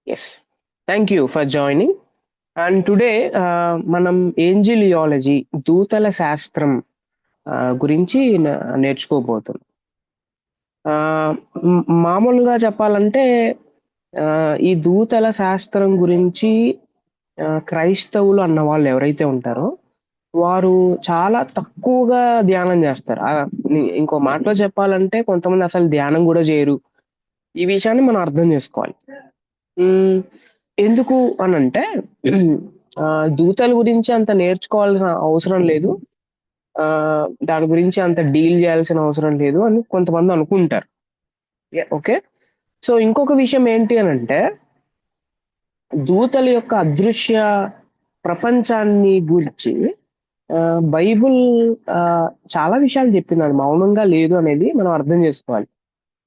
Yes. Thank you for joining. And today మనం ఏంజిలియాలజీ దూతల శాస్త్రం గురించి నేర్చుకోబోతున్నాం. మామూలుగా చెప్పాలంటే ఈ దూతల శాస్త్రం గురించి క్రైస్తవులు అన్న వాళ్ళు ఎవరైతే ఉంటారో వారు చాలా తక్కువగా ధ్యానం చేస్తారు. ఇంకో మాటలో చెప్పాలంటే కొంతమంది అసలు ధ్యానం కూడా చేయరు. ఈ విషయాన్ని మనం అర్థం చేసుకోవాలి. హ్మ్. ఎందుకు అనంటే దూతల గురించి అంత నేర్చుకోవాల్సిన అవసరం లేదు. దాని గురించి అంత డీల్ చేయాల్సిన అవసరం లేదు అని కొంతమంది అనుకుంటారు. ఓకే. సో, ఇంకొక విషయం ఏంటి అనంటే, దూతల యొక్క అదృశ్య ప్రపంచాన్ని గూర్చి బైబుల్ చాలా విషయాలు చెప్పింది. అది మౌనంగా లేదు అనేది మనం అర్థం చేసుకోవాలి.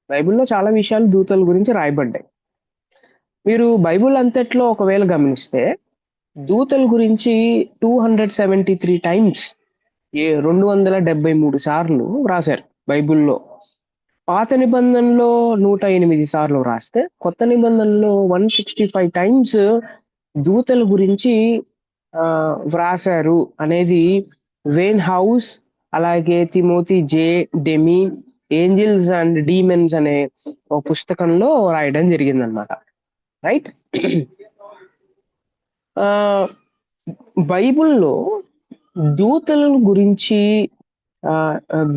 బైబిల్‌లో చాలా విషయాలు దూతల గురించి రాయబడ్డాయి. మీరు బైబిల్ అంతట్లో ఒకవేళ గమనిస్తే దూతల గురించి 273 టైమ్స్ 273 సార్లు వ్రాసారు బైబిల్‌లో. పాత నిబంధనలో 108 సార్లు వ్రాస్తే, కొత్త నిబంధనలో 165 టైమ్స్ దూతల గురించి వ్రాసారు అనేది వేన్ హౌస్, అలాగే Timothy J. Demy 'Angels and Demons' అనే ఒక పుస్తకంలో రాయడం జరిగిందనమాట. రైట్? బైబిల్‌లో దూతల గురించి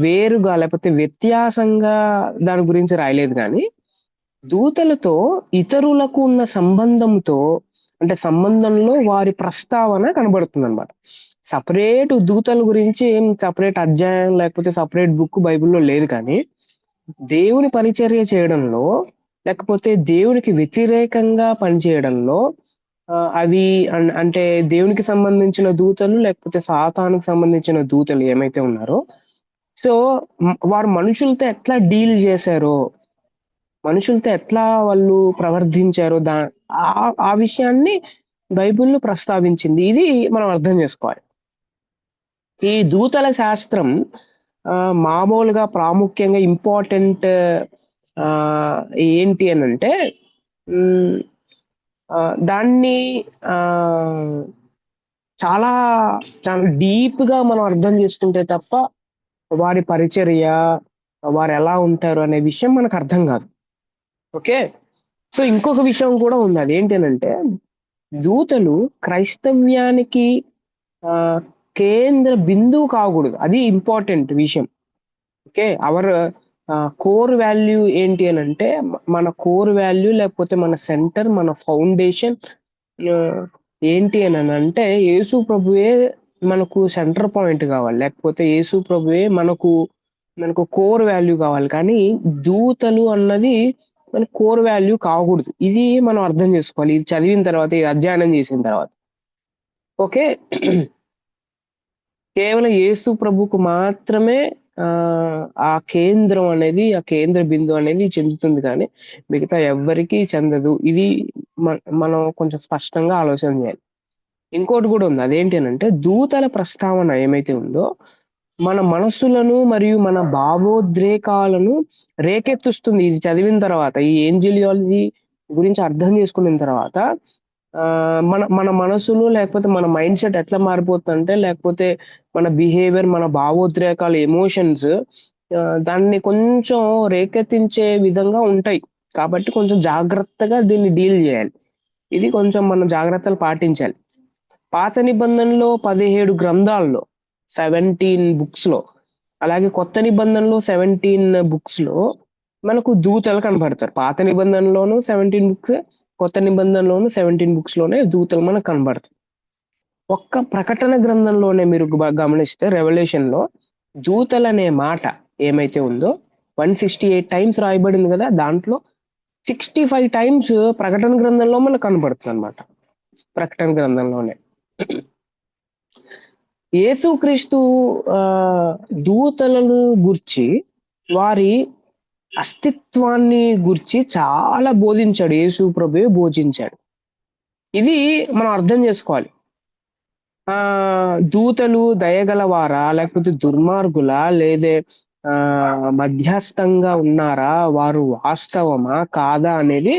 వేరుగా లేకపోతే వ్యత్యాసంగా దాని గురించి రాయలేదు గానీ, దూతలతో ఇతరులకు ఉన్న సంబంధంతో అంటే సంబంధంలో వారి ప్రస్తావన కనబడుతుందనమాట. సెపరేట్ దూతల గురించి ఏం సెపరేట్ అధ్యాయం లేకపోతే సెపరేట్ బుక్ బైబిల్‌లో లేదు కానీ, దేవుని పరిచర్య చేయడంలో, లేకపోతే దేవునికి వ్యతిరేకంగా పనిచేయడంలో అవి అంటే దేవునికి సంబంధించిన దూతలు, లేకపోతే సాతానుకు సంబంధించిన దూతలు ఏమైతే ఉన్నారో, సో, వారు మనుషులతో ఎట్లా డీల్ చేశారో, మనుషులతో ఎట్లా వాళ్ళు ప్రవర్తించారో ఆ విషయాన్ని బైబిల్ ప్రస్తావించింది. ఇది మనం అర్థం చేసుకోవాలి. ఈ దూతల శాస్త్రం మామూలుగా ప్రాముఖ్యంగా ఇంపార్టెంట్ ఏంటి అనంటే దాన్ని చాలా చాలా డీప్‌గా మనం అర్థం చేసుకుంటే తప్ప వారి పరిచర్య, వారెలా ఉంటారు అనే విషయం మనకు అర్థం కాదు. ఓకే. సో, ఇంకొక విషయం కూడా ఉంది. అదేంటి అనంటే, దూతలు క్రైస్తవ్యానికి ఆహ్, కేంద్ర బిందువు కాకూడదు. అది ఇంపార్టెంట్ విషయం. ఓకే. అవర్ కోర్ వాల్యూ ఏంటి అనంటే, మన కోర్ వాల్యూ లేకపోతే మన సెంటర్, మన ఫౌండేషన్ ఆహ్, ఏంటి అనంటే, యేసు ప్రభువే మనకు సెంటర్ పాయింట్ కావాలి. లేకపోతే యేసు ప్రభువే మనకు కోర్ వాల్యూ కావాలి. కానీ దూతలు అన్నది మన కోర్ వాల్యూ కాకూడదు. ఇది మనం అర్థం చేసుకోవాలి. ఇది చదివిన తర్వాత, ఇది అధ్యయనం చేసిన తర్వాత. ఓకే. కేవలం యేసు ప్రభువుకు మాత్రమే ఆ కేంద్రం అనేది, ఆ కేంద్ర బిందువు అనేది చెందుతుంది కానీ, మిగతా ఎవ్వరికీ చెందదు. ఇది మనం కొంచెం స్పష్టంగా ఆలోచన చేయాలి. ఇంకోటి కూడా ఉంది. అదేంటి అనంటే, దూతల ప్రస్తావన ఏమైతే ఉందో, మన మనస్సులను మరియు మన భావోద్రేకాలను రేకెత్తిస్తుంది. ఇది చదివిన తర్వాత, ఈ ఏంజిలియాలజీ గురించి అర్థం చేసుకున్న తర్వాత మన మన మనసులు లేకపోతే మన మైండ్ సెట్ ఎట్లా మారిపోతుందంటే, లేకపోతే మన బిహేవియర్, మన భావోద్రేకాలు, ఎమోషన్స్ దాన్ని కొంచెం రేకెత్తించే విధంగా ఉంటాయి. కాబట్టి కొంచెం జాగ్రత్తగా దీన్ని డీల్ జేయాలి. ఇది కొంచెం మనం జాగ్రత్తలు పాటించాలి. పాత నిబంధనలో 17 గ్రంథాల్లో 17 బుక్స్‌లో, అలాగే కొత్త నిబంధనలో 17 బుక్స్‌లో మనకు దూతలు కనబడతారు. పాత నిబంధనలోను 17 బుక్స్, కొత్త నిబంధనలోను 17 బుక్స్‌లోనే దూతలు మనకు కనబడతాయి. ఒక్క ప్రకటన గ్రంథంలోనే మీరు గమనిస్తే రెవల్యూషన్‌లో దూతలనే మాట ఏమైతే ఉందో 168 టైమ్స్ రాయబడింది గదా! దాంట్లో 65 టైమ్స్ ప్రకటన గ్రంథంలో మనకు కనబడుతుందన్నమాట. ప్రకటన గ్రంథంలోనే. యేసుక్రీస్తు దూతలను గూర్చి, వారి అస్తిత్వాన్ని గూర్చి చాలా బోధించాడు. యేసు ప్రభువే బోధించాడు. ఇది మనం అర్థం జేసుకోవాలి. దూతలు దయగలవారా? లేకపోతే దుర్మార్గులా? మధ్యస్థంగా ఉన్నారా? వారు వాస్తవమా? కాదా? అనేది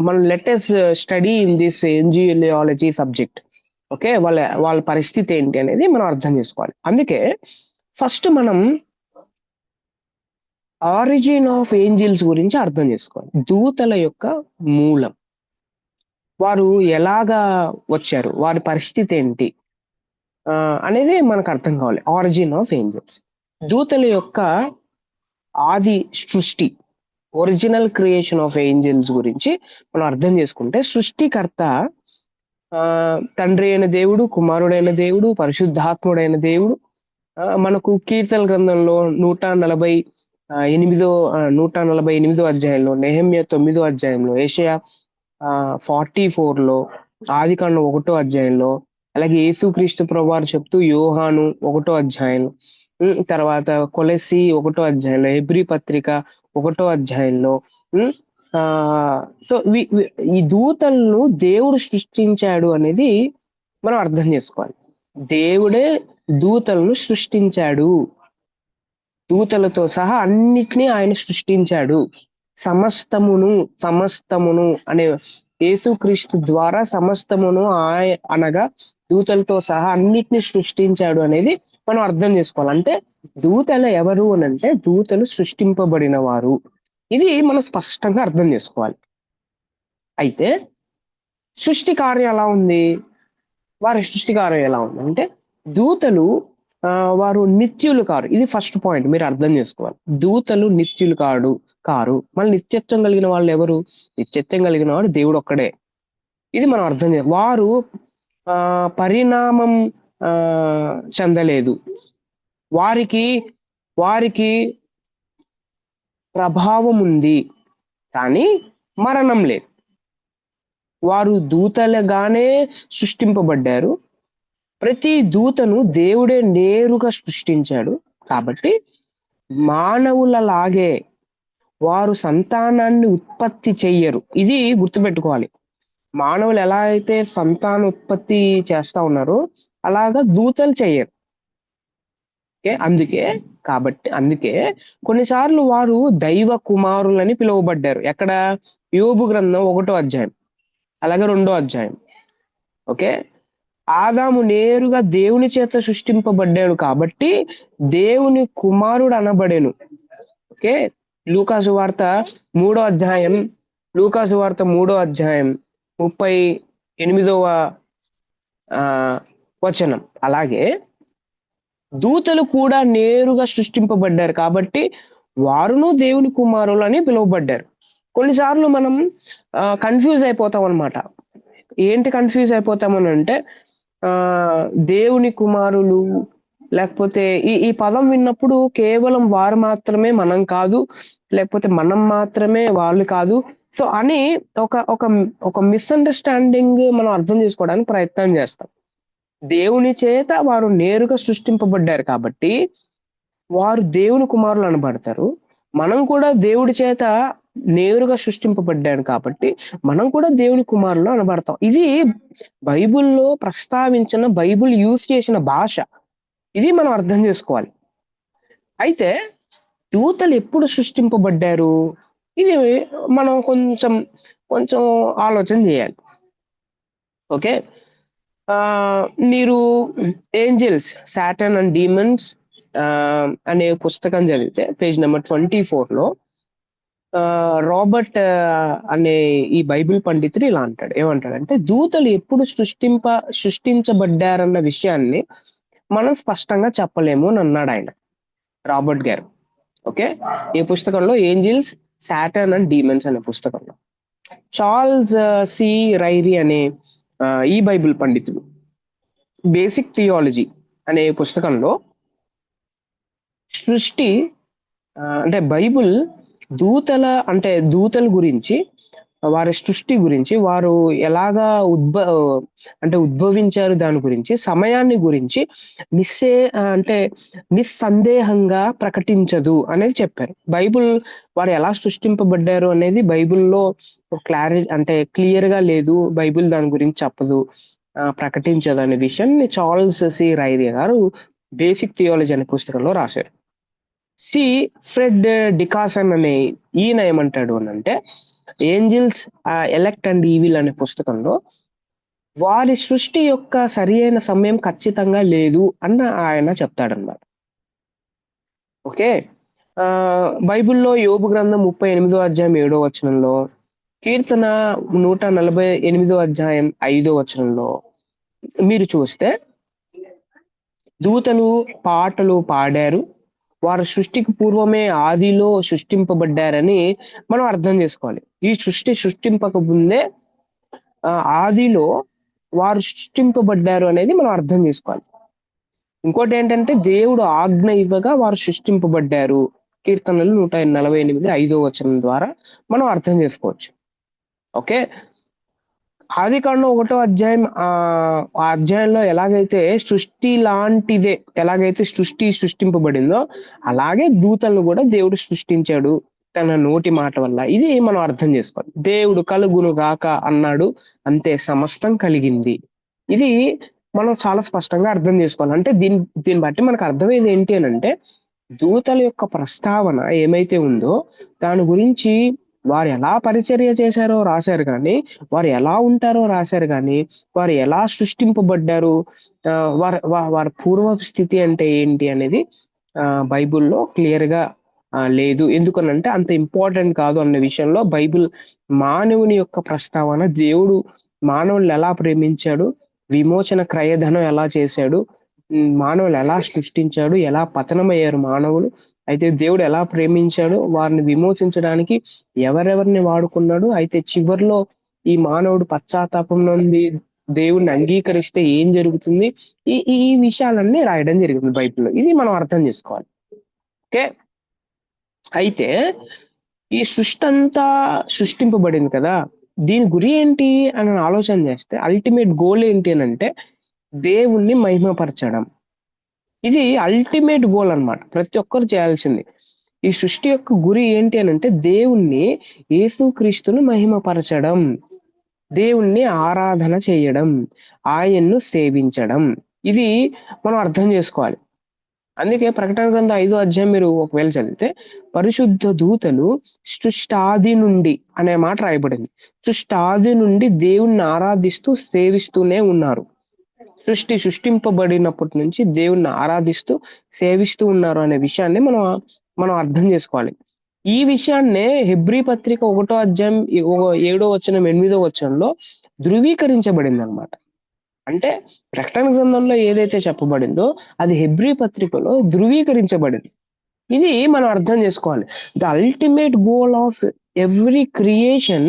మనం latest study in this angelology subject. Okay, వాళ్ళ పరిస్థితి ఏంటి అనేది మనం అర్థం చేసుకోవాలి. అందుకే ఫస్ట్ మనం ఆరిజిన్ ఆఫ్ ఏంజిల్స్ గురించి అర్థం చేసుకోవాలి. దూతల యొక్క మూలం, వారు ఎలాగా వచ్చారు, వారి పరిస్థితి ఏంటి అనేది మనకు అర్థం కావాలి. ఆరిజిన్ ఆఫ్ ఏంజిల్స్, దూతల యొక్క ఆది సృష్టి, ఒరిజినల్ క్రియేషన్ ఆఫ్ ఏంజిల్స్ గురించి మనం అర్థం చేసుకుంటే, సృష్టికర్త తండ్రి అయిన దేవుడు, కుమారుడైన దేవుడు, పరిశుద్ధాత్ముడైన దేవుడు. మనకు కీర్తన గ్రంథంలో 148వ అధ్యాయంలో, నెహెమ్యా 9వ అధ్యాయంలో, ఏషయా 44లో, ఆదికాండం 1వ అధ్యాయంలో, అలాగే యేసుక్రీస్తు ప్రభువారు చెప్తూ యోహాను 1వ అధ్యాయంలో, తర్వాత కొలెస్సి 1వ అధ్యాయంలో, హెబ్రీ పత్రిక 1వ అధ్యాయంలో. సో ఈ దూతలను దేవుడు సృష్టించాడు అనేది మనం అర్థం చేసుకోవాలి. దేవుడే దూతలను సృష్టించాడు, దూతలతో సహా అన్నిటినీ ఆయన సృష్టించాడు. సమస్తమును అనే యేసుక్రీస్తు ద్వారా సమస్తమును అనగా దూతలతో సహా అన్నిటిని సృష్టించాడు అనేది మనం అర్థం చేసుకోవాలి. అంటే దూతలు ఎవరు అని అంటే, దూతలు సృష్టింపబడిన వారు. ఇది మనం స్పష్టంగా అర్థం చేసుకోవాలి. అయితే సృష్టి కార్యం ఎలా ఉంది, వారి సృష్టి కార్యం ఎలా ఉంది అంటే, దూతలు వారు నిత్యులు కారు. ఇది ఫస్ట్ పాయింట్ మీరు అర్థం చేసుకోవాలి. దూతలు నిత్యులు కారు. మళ్ళీ నిత్యత్వం కలిగిన వాళ్ళు ఎవరు? నిత్యత్వం కలిగిన వాడు దేవుడు ఒక్కడే. ఇది మనం అర్థం చేయాలి. వారు పరిణామం చెందలేదు. వారికి ప్రభావం ఉంది, కానీ మరణం లేదు. వారు దూతలుగానే సృష్టింపబడ్డారు. ప్రతి దూతను దేవుడే నేరుగా సృష్టించాడు. కాబట్టి మానవులలాగే వారు సంతానాన్ని ఉత్పత్తి చెయ్యరు. ఇది గుర్తుపెట్టుకోవాలి. మానవులు ఎలా అయితే సంతాన ఉత్పత్తి చేస్తా ఉన్నారో అలాగా దూతలు చెయ్యరు. అందుకే కొన్నిసార్లు వారు దైవ కుమారులని పిలువబడ్డారు. ఎక్కడ? యోబు గ్రంథం 1వ అధ్యాయం, అలాగే 2వ అధ్యాయం. ఓకే, ఆదాము నేరుగా దేవుని చేత సృష్టింపబడ్డాడు కాబట్టి దేవుని కుమారుడు అనబడేను. ఓకే, లూకాసు వార్త 3వ అధ్యాయం 38వ వచనం. అలాగే దూతలు కూడా నేరుగా సృష్టింపబడ్డారు కాబట్టి వారును దేవుని కుమారులు అని పిలువబడ్డారు. కొన్నిసార్లు మనం కన్ఫ్యూజ్ అయిపోతాం అనమాట. ఏంటి కన్ఫ్యూజ్ అయిపోతామని అంటే, దేవుని కుమారులు లేకపోతే ఈ పదం విన్నప్పుడు కేవలం వారు మాత్రమే మనం కాదు, లేకపోతే మనం మాత్రమే వాళ్ళు కాదు, సో అని ఒక మిస్అండర్స్టాండింగ్ మనం అర్థం చేసుకోవడానికి ప్రయత్నం చేస్తాం. దేవుని చేత వారు నేరుగా సృష్టింపబడ్డారు కాబట్టి వారు దేవుని కుమారులు అనబడతారు. మనం కూడా దేవుడి చేత నేరుగా సృష్టింపబడ్డాడు కాబట్టి మనం కూడా దేవుని కుమారులు అనబడతాం. ఇది బైబిల్లో ప్రస్తావించిన, బైబిల్ యూజ్ చేసిన భాష. ఇది మనం అర్థం చేసుకోవాలి. అయితే దూతలు ఎప్పుడు సృష్టింపబడ్డారు, ఇది మనం కొంచెం ఆలోచన చేయాలి. ఓకే, మీరు ఏంజల్స్, సాటర్న్ అండ్ డీమన్స్ అనే పుస్తకం చదివితే పేజ్ నెంబర్ 24లో రాబర్ట్ అనే ఈ బైబిల్ పండితుడు ఇలా అంటాడు. ఏమంటాడంటే, దూతలు ఎప్పుడు సృష్టించబడ్డారన్న విషయాన్ని మనం స్పష్టంగా చెప్పలేము అని అన్నాడు ఆయన, రాబర్ట్ గారు. ఓకే, ఈ పుస్తకంలో ఏంజిల్స్, సాటర్న్ అండ్ డీమన్స్ అనే పుస్తకంలో చార్ల్స్ సి రైరీ అనే ఈ బైబిల్ పండితుడు బేసిక్ థియాలజీ అనే పుస్తకంలో సృష్టి అంటే బైబిల్ దూతల గురించి, వారి సృష్టి గురించి, వారు ఎలాగా ఉద్భవించారు దాని గురించి, సమయాన్ని గురించి నిస్సందేహంగా ప్రకటించదు అనేది చెప్పారు. బైబిల్ వారు ఎలా సృష్టింపబడ్డారు అనేది బైబిల్లో క్లియర్ గా లేదు, బైబిల్ దాని గురించి చెప్పదు, ప్రకటించదు అనే విషయాన్ని చార్ల్స్ సి రైరీ గారు బేసిక్ థియాలజీ అనే పుస్తకంలో రాశారు. ఫ్రెడ్ డికాసన్ అనే ఈయన ఏమంటాడు అని అంటే, ఏంజిల్స్ ఎలెక్ట్ అండ్ ఈవిల్ అనే పుస్తకంలో వారి సృష్టి యొక్క సరి అయిన సమయం ఖచ్చితంగా లేదు అన్న ఆయన చెప్తాడనమాట. ఓకే. బైబిల్లో యోబు గ్రంథం 38వ అధ్యాయం 7వ వచనంలో, కీర్తన 148వ అధ్యాయం 5వ వచనంలో మీరు చూస్తే దూతలు పాటలు పాడారు, వారు సృష్టికి పూర్వమే ఆదిలో సృష్టింపబడ్డారని మనం అర్థం చేసుకోవాలి. ఈ సృష్టి సృష్టింపక ముందే ఆదిలో వారు సృష్టింపబడ్డారు అనేది మనం అర్థం చేసుకోవాలి. ఇంకోటి ఏంటంటే దేవుడు ఆజ్ఞ ఇవ్వగా వారు సృష్టింపబడ్డారు. కీర్తనలు 148 5వ వచనం ద్వారా మనం అర్థం చేసుకోవచ్చు. ఓకే. ఆదికాండం 1వ అధ్యాయం ఆ అధ్యాయంలో ఎలాగైతే సృష్టి లాంటిదే, ఎలాగైతే సృష్టింపబడిందో అలాగే దూతలను కూడా దేవుడు సృష్టించాడు తన నోటి మాట వల్ల. ఇది మనం అర్థం చేసుకోవాలి. దేవుడు కలుగును గాక అన్నాడు, అంతే సమస్తం కలిగింది. ఇది మనం చాలా స్పష్టంగా అర్థం చేసుకోవాలి. అంటే దీన్ని బట్టి మనకు అర్థమైంది ఏంటి అనంటే, దూతల యొక్క ప్రస్తావన ఏమైతే ఉందో దాని గురించి వారు ఎలా పరిచర్య చేశారో రాశారు కానీ, వారు ఎలా ఉంటారో రాశారు కానీ, వారు ఎలా సృష్టింపబడ్డారు, వారి పూర్వ స్థితి అంటే ఏంటి అనేది బైబిల్లో క్లియర్‌గా లేదు. ఎందుకనంటే అంత ఇంపార్టెంట్ కాదు అన్న విషయంలో బైబిల్ మానవుని యొక్క ప్రస్తావన, దేవుడు మానవుల్ని ఎలా ప్రేమించాడు, విమోచన క్రయధనం ఎలా చేశాడు, మానవులు ఎలా సృష్టించాడు, ఎలా పతనమయ్యారు మానవులు, అయితే దేవుడు ఎలా ప్రేమించాడు, వారిని విమోచించడానికి ఎవరెవరిని వాడుకున్నాడు, అయితే చివర్లో ఈ మానవుడు పశ్చాత్తాపం నుండి దేవుడిని అంగీకరిస్తే ఏం జరుగుతుంది, ఈ ఈ ఈ విషయాలన్నీ రాయడం జరిగింది బైబిల్లో. ఇది మనం అర్థం చేసుకోవాలి. ఓకే. అయితే ఈ సృష్టి అంతా సృష్టింపబడింది కదా, దీని గురి ఏంటి అని ఆలోచన చేస్తే అల్టిమేట్ గోల్ ఏంటి అని అంటే దేవుణ్ణి మహిమపరచడం. ఇది అల్టిమేట్ గోల్ అన్నమాట. ప్రతి ఒక్కరు చేయాల్సింది. ఈ సృష్టి యొక్క గురి ఏంటి అని అంటే దేవుణ్ణి, యేసుక్రీస్తును మహిమపరచడం, దేవుణ్ణి ఆరాధన చేయడం, ఆయన్ను సేవించడం. ఇది మనం అర్థం చేసుకోవాలి. అందుకే ప్రకటన గ్రంథం 5వ అధ్యాయం మీరు ఒకవేళ చదివితే పరిశుద్ధ దూతలు సృష్టాది నుండి అనే మాట రాయబడింది. సృష్టాది నుండి దేవుణ్ణి ఆరాధిస్తూ సేవిస్తూనే ఉన్నారు. సృష్టింపబడినప్పటి నుంచి దేవుణ్ణి ఆరాధిస్తూ సేవిస్తూ ఉన్నారు అనే విషయాన్ని మనం అర్థం చేసుకోవాలి. ఈ విషయాన్నే హెబ్రీ పత్రిక 1వ అధ్యాయం 7వ వచనం 8వ వచనంలో ధృవీకరించబడింది అనమాట. అంటే ప్రకటన గ్రంథంలో ఏదైతే చెప్పబడిందో అది హెబ్రీ పత్రికలో ధృవీకరించబడింది. ఇది మనం అర్థం చేసుకోవాలి. The ultimate goal of every creation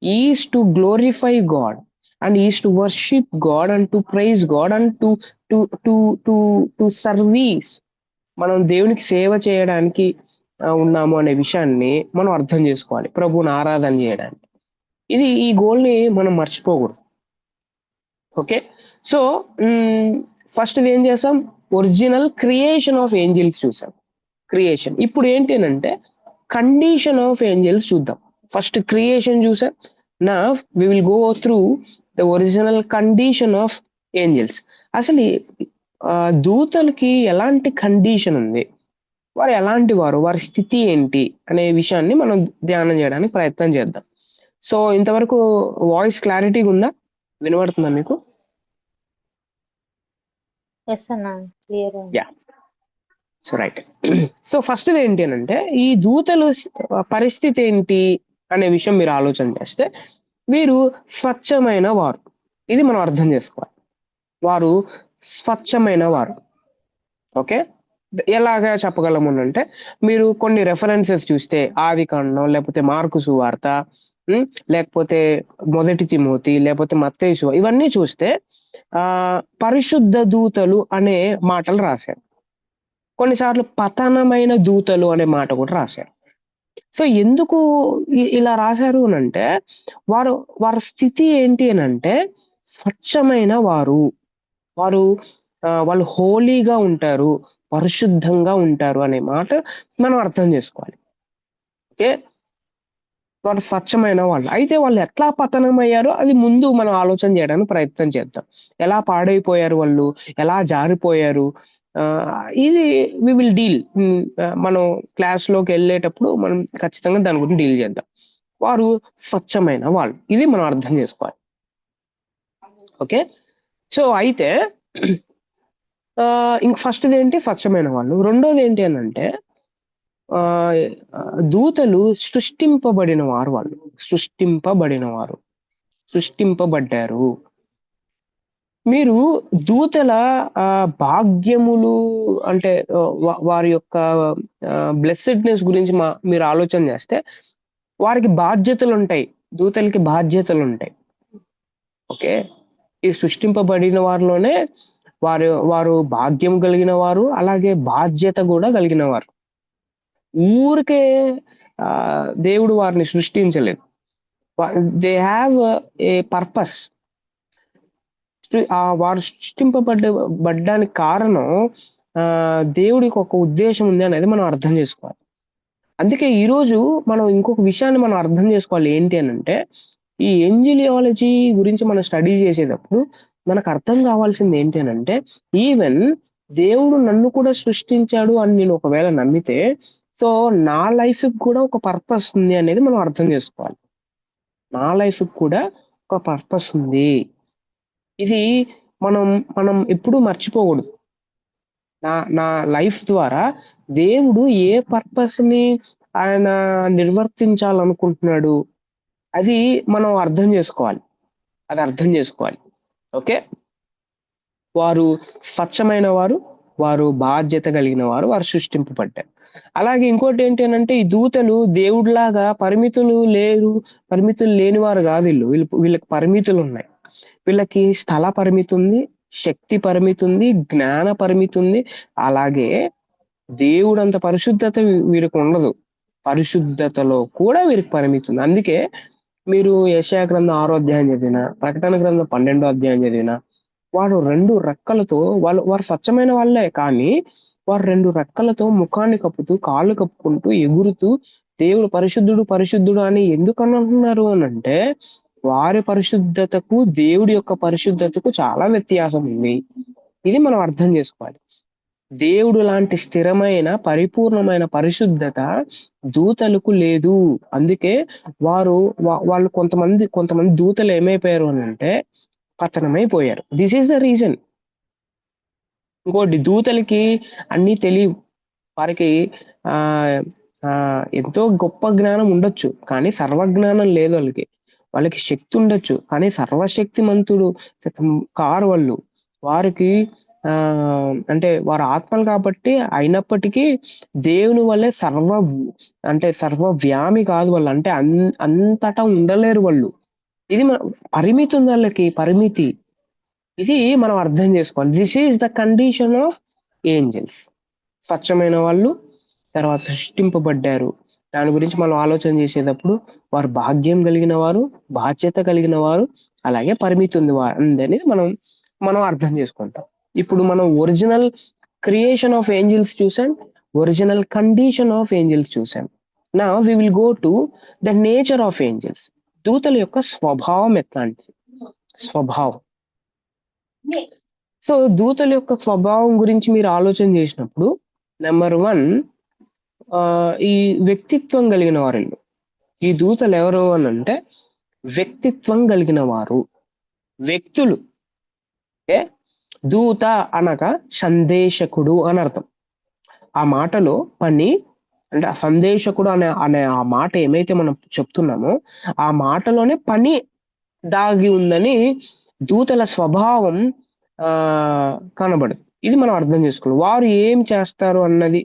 is to glorify God and is to worship God and to praise God and to service. మనం దేవునికి సేవ చేయడానికి ఉన్నాము అనే విషయాన్ని మనం అర్థం చేసుకోవాలి, ప్రభువుని ఆరాధన చేయడానికి. ఈ గోల్ని మనం మర్చిపోకూడదు. ఓకే. సో ఫస్ట్ ఏం చేసాం, ఒరిజినల్ క్రియేషన్ ఆఫ్ ఏంజల్స్ చూసాం, క్రియేషన్. ఇప్పుడు ఏంటి అంటే కండిషన్ ఆఫ్ ఏంజల్స్ చూద్దాం. ఫస్ట్ క్రియేషన్ చూసాం, నా we will go through the original condition of angels. అసలు దూతలకి ఎలాంటి కండిషన్ ఉంది, వారు ఎలాంటి వారు, వారి స్థితి ఏంటి అనే విషయాన్ని మనం ధ్యానం చేయడానికి ప్రయత్నం చేద్దాం. సో ఇంతవరకు వాయిస్ క్లారిటీగా ఉందా, వినబడుతుందా మీకు? So right. సో ఫస్ట్ ఏంటి అంటే ఈ దూతలు పరిస్థితి ఏంటి అనే విషయం మీరు ఆలోచన చేస్తే, వీరు స్వచ్ఛమైన వారు. ఇది మనం అర్థం చేసుకోవాలి. వారు స్వచ్ఛమైన వారు. ఓకే. ఎలాగా చెప్పగలము అంటే మీరు కొన్ని రెఫరెన్సెస్ చూస్తే ఆదికాండం, లేకపోతే మార్కు సువార్త, లేకపోతే మొదటి తిమోతి, లేకపోతే మత్తయి, ఇవన్నీ చూస్తే పరిశుద్ధ దూతలు అనే మాటలు రాశారు. కొన్నిసార్లు పతనమైన దూతలు అనే మాట కూడా రాశారు. సో ఎందుకు ఇలా రాశారు అని అంటే వారి స్థితి ఏంటి అని అంటే స్వచ్ఛమైన వారు, వాళ్ళు హోలీగా ఉంటారు, పరిశుద్ధంగా ఉంటారు అనే మాట మనం అర్థం చేసుకోవాలి. ఓకే. వారు స్వచ్ఛమైన వాళ్ళు. అయితే వాళ్ళు ఎట్లా పతనమయ్యారో అది ముందు మనం ఆలోచన చేయడానికి ప్రయత్నం చేద్దాం. ఎలా పాడైపోయారు వాళ్ళు, ఎలా జారిపోయారు, ఇది వి విల్ డీల్. మనం క్లాస్లోకి వెళ్ళేటప్పుడు మనం ఖచ్చితంగా దాని గురించి డీల్ చేద్దాం. వారు స్వచ్ఛమైన వాళ్ళు. ఇది మనం అర్థం చేసుకోవాలి. ఓకే. సో అయితే ఇంక ఫస్ట్‌ది ఏంటి స్వచ్ఛమైన వాళ్ళు. రెండోది ఏంటి అనంటే ఆహ్, దూతలు సృష్టింపబడిన వారు వాళ్ళు. సృష్టింపబడిన వారు. సృష్టింపబడ్డారు. మీరు దూతల భాగ్యములు అంటే వారి యొక్క బ్లెస్సెడ్‌నెస్ గురించి మీరు ఆలోచన చేస్తే వారికి బాధ్యతలుంటాయి. దూతలకి బాధ్యతలుంటాయి. ఓకే. ఈ సృష్టింపబడిన వారిలోనే వారు భాగ్యం కలిగిన వారు, అలాగే బాధ్యత గూడా కలిగిన వారు. ఊరికే దేవుడు వారిని సృష్టించలేదు. వ దే హావ్ ఏ పర్పస్. వారు బడ్డానికి కారణం దేవుడికి ఒక ఉద్దేశ్యం ఉంది అనేది మనం అర్థం చేసుకోవాలి. అందుకే ఈరోజు మనం ఇంకొక విషయాన్ని మనం అర్థం చేసుకోవాలి. ఏంటి అనంటే, ఈ ఏంజిలియాలజీ గురించి మనం స్టడీ చేసేటప్పుడు మనకు అర్థం కావాల్సింది ఏంటి అనంటే, ఈవెన్ దేవుడు నన్ను కూడా సృష్టించాడు అని నేను ఒకవేళ నమ్మితే, సో నా లైఫ్‌కి కూడా ఒక పర్పస్ ఉంది అనేది మనం అర్థం చేసుకోవాలి. నా లైఫ్‌కి కూడా ఒక పర్పస్ ఉంది. ఇది మనం మనం ఎప్పుడూ మర్చిపోకూడదు. నా నా లైఫ్ ద్వారా దేవుడు ఏ పర్పస్‌ని ఆయన నిర్వర్తించాలనుకుంటున్నాడు, అది మనం అర్థం జేసుకోవాలి. అది అర్థం జేసుకోవాలి. ఓకే. వారు స్వచ్ఛమైన వారు, వారు బాధ్యత కలిగిన వారు, వారు సృష్టింపబడ్డారు. అలాగే ఇంకోటేంటి అనంటే, ఈ దూతలు దేవుడిలాగా పరిమితులు లేనివారు గాదు వీళ్ళకి పరిమితులున్నాయి. వీళ్ళకి స్థల పరిమితుంది, శక్తి పరిమితుంది, జ్ఞాన పరిమితుంది. అలాగే దేవుడంత పరిశుద్ధత వీరికుండదు. పరిశుద్ధతలో కూడా వీరికి పరిమితుంది. అందుకే మీరు యెషయా గ్రంథం 6 అధ్యాయం చదివినా, ప్రకటన గ్రంథం 12 అధ్యాయం చదివినా, వారు 2 రెక్కలతో వారు స్వచ్ఛమైన వాళ్ళే. కానీ వారు 2 రెక్కలతో ముఖాన్ని కప్పుతూ, కాళ్ళు కప్పుకుంటూ, ఎగురుతూ దేవుడు పరిశుద్ధుడు, పరిశుద్ధుడు అని ఎందుకనంటున్నారు అనంటే, వారి పరిశుద్ధతకు, దేవుడి యొక్క పరిశుద్ధతకు చాలా వ్యత్యాసం ఉంది. ఇది మనం అర్థం చేసుకోవాలి. దేవుడు లాంటి స్థిరమైన, పరిపూర్ణమైన పరిశుద్ధత దూతలకు లేదు. అందుకే వాళ్ళు కొంతమంది దూతలు ఏమైపోయారు అనంటే పతనమైపోయారు. This is the reason. ఇంకోటి దూతలకి అన్నీ తెలీవు. వారికి ఆహ్, ఎంతో గొప్ప జ్ఞానం ఉండొచ్చు. కానీ సర్వజ్ఞానం లేదు వాళ్ళకి. వాళ్ళకి శక్తి ఉండొచ్చు. కానీ సర్వశక్తిమంతుడు కారు వాళ్ళు. వారికి అంటే వారు ఆత్మలు కాబట్టి అయినప్పటికీ దేవుని వల్లే సర్వవ్యామి కాదు వాళ్ళు. అంటే అంతటా ఉండలేరు వాళ్ళు. ఇది పరిమితి ఉంది వాళ్ళకి పరిమితి. ఇది మనం అర్థం చేసుకోవాలి. This is the condition of angels. స్వచ్ఛమైన వాళ్ళు, తర్వాత సృష్టింపబడ్డారు. దాని గురించి మనం ఆలోచన చేసేటప్పుడు వారు భాగ్యం కలిగిన వారు, బాధ్యత కలిగిన వారు, అలాగే పరిమితి ఉందనేది మనం అర్థం చేసుకుంటాం. ఇప్పుడు మనం ఒరిజినల్ క్రియేషన్ ఆఫ్ ఏంజెల్స్ చూసాం. ఒరిజినల్ కండిషన్ ఆఫ్ ఏంజెల్స్ చూసాం. Now we will go to the nature of angels. దూతల యొక్క స్వభావం ఎట్లాంటిది? స్వభావం. సో దూతల యొక్క స్వభావం గురించి మీరు ఆలోచన చేసినప్పుడు నెంబర్ 1 ఈ వ్యక్తిత్వం కలిగిన వారండి. ఈ దూతలు ఎవరు అనంటే వ్యక్తిత్వం కలిగిన వారు. వ్యక్తులు. ఓకే. దూత అనగా సందేశకుడు అని అర్థం. ఆ మాటలో పని అంటే ఆ సందేశకుడు అనే ఆ మాట ఏమైతే మనం చెప్తున్నామో ఆ మాటలోనే పని దాగి ఉందని దూతల స్వభావం కనబడదు. ఇది మనం అర్థం చేసుకోవాలి. వారు ఏం చేస్తారు అన్నది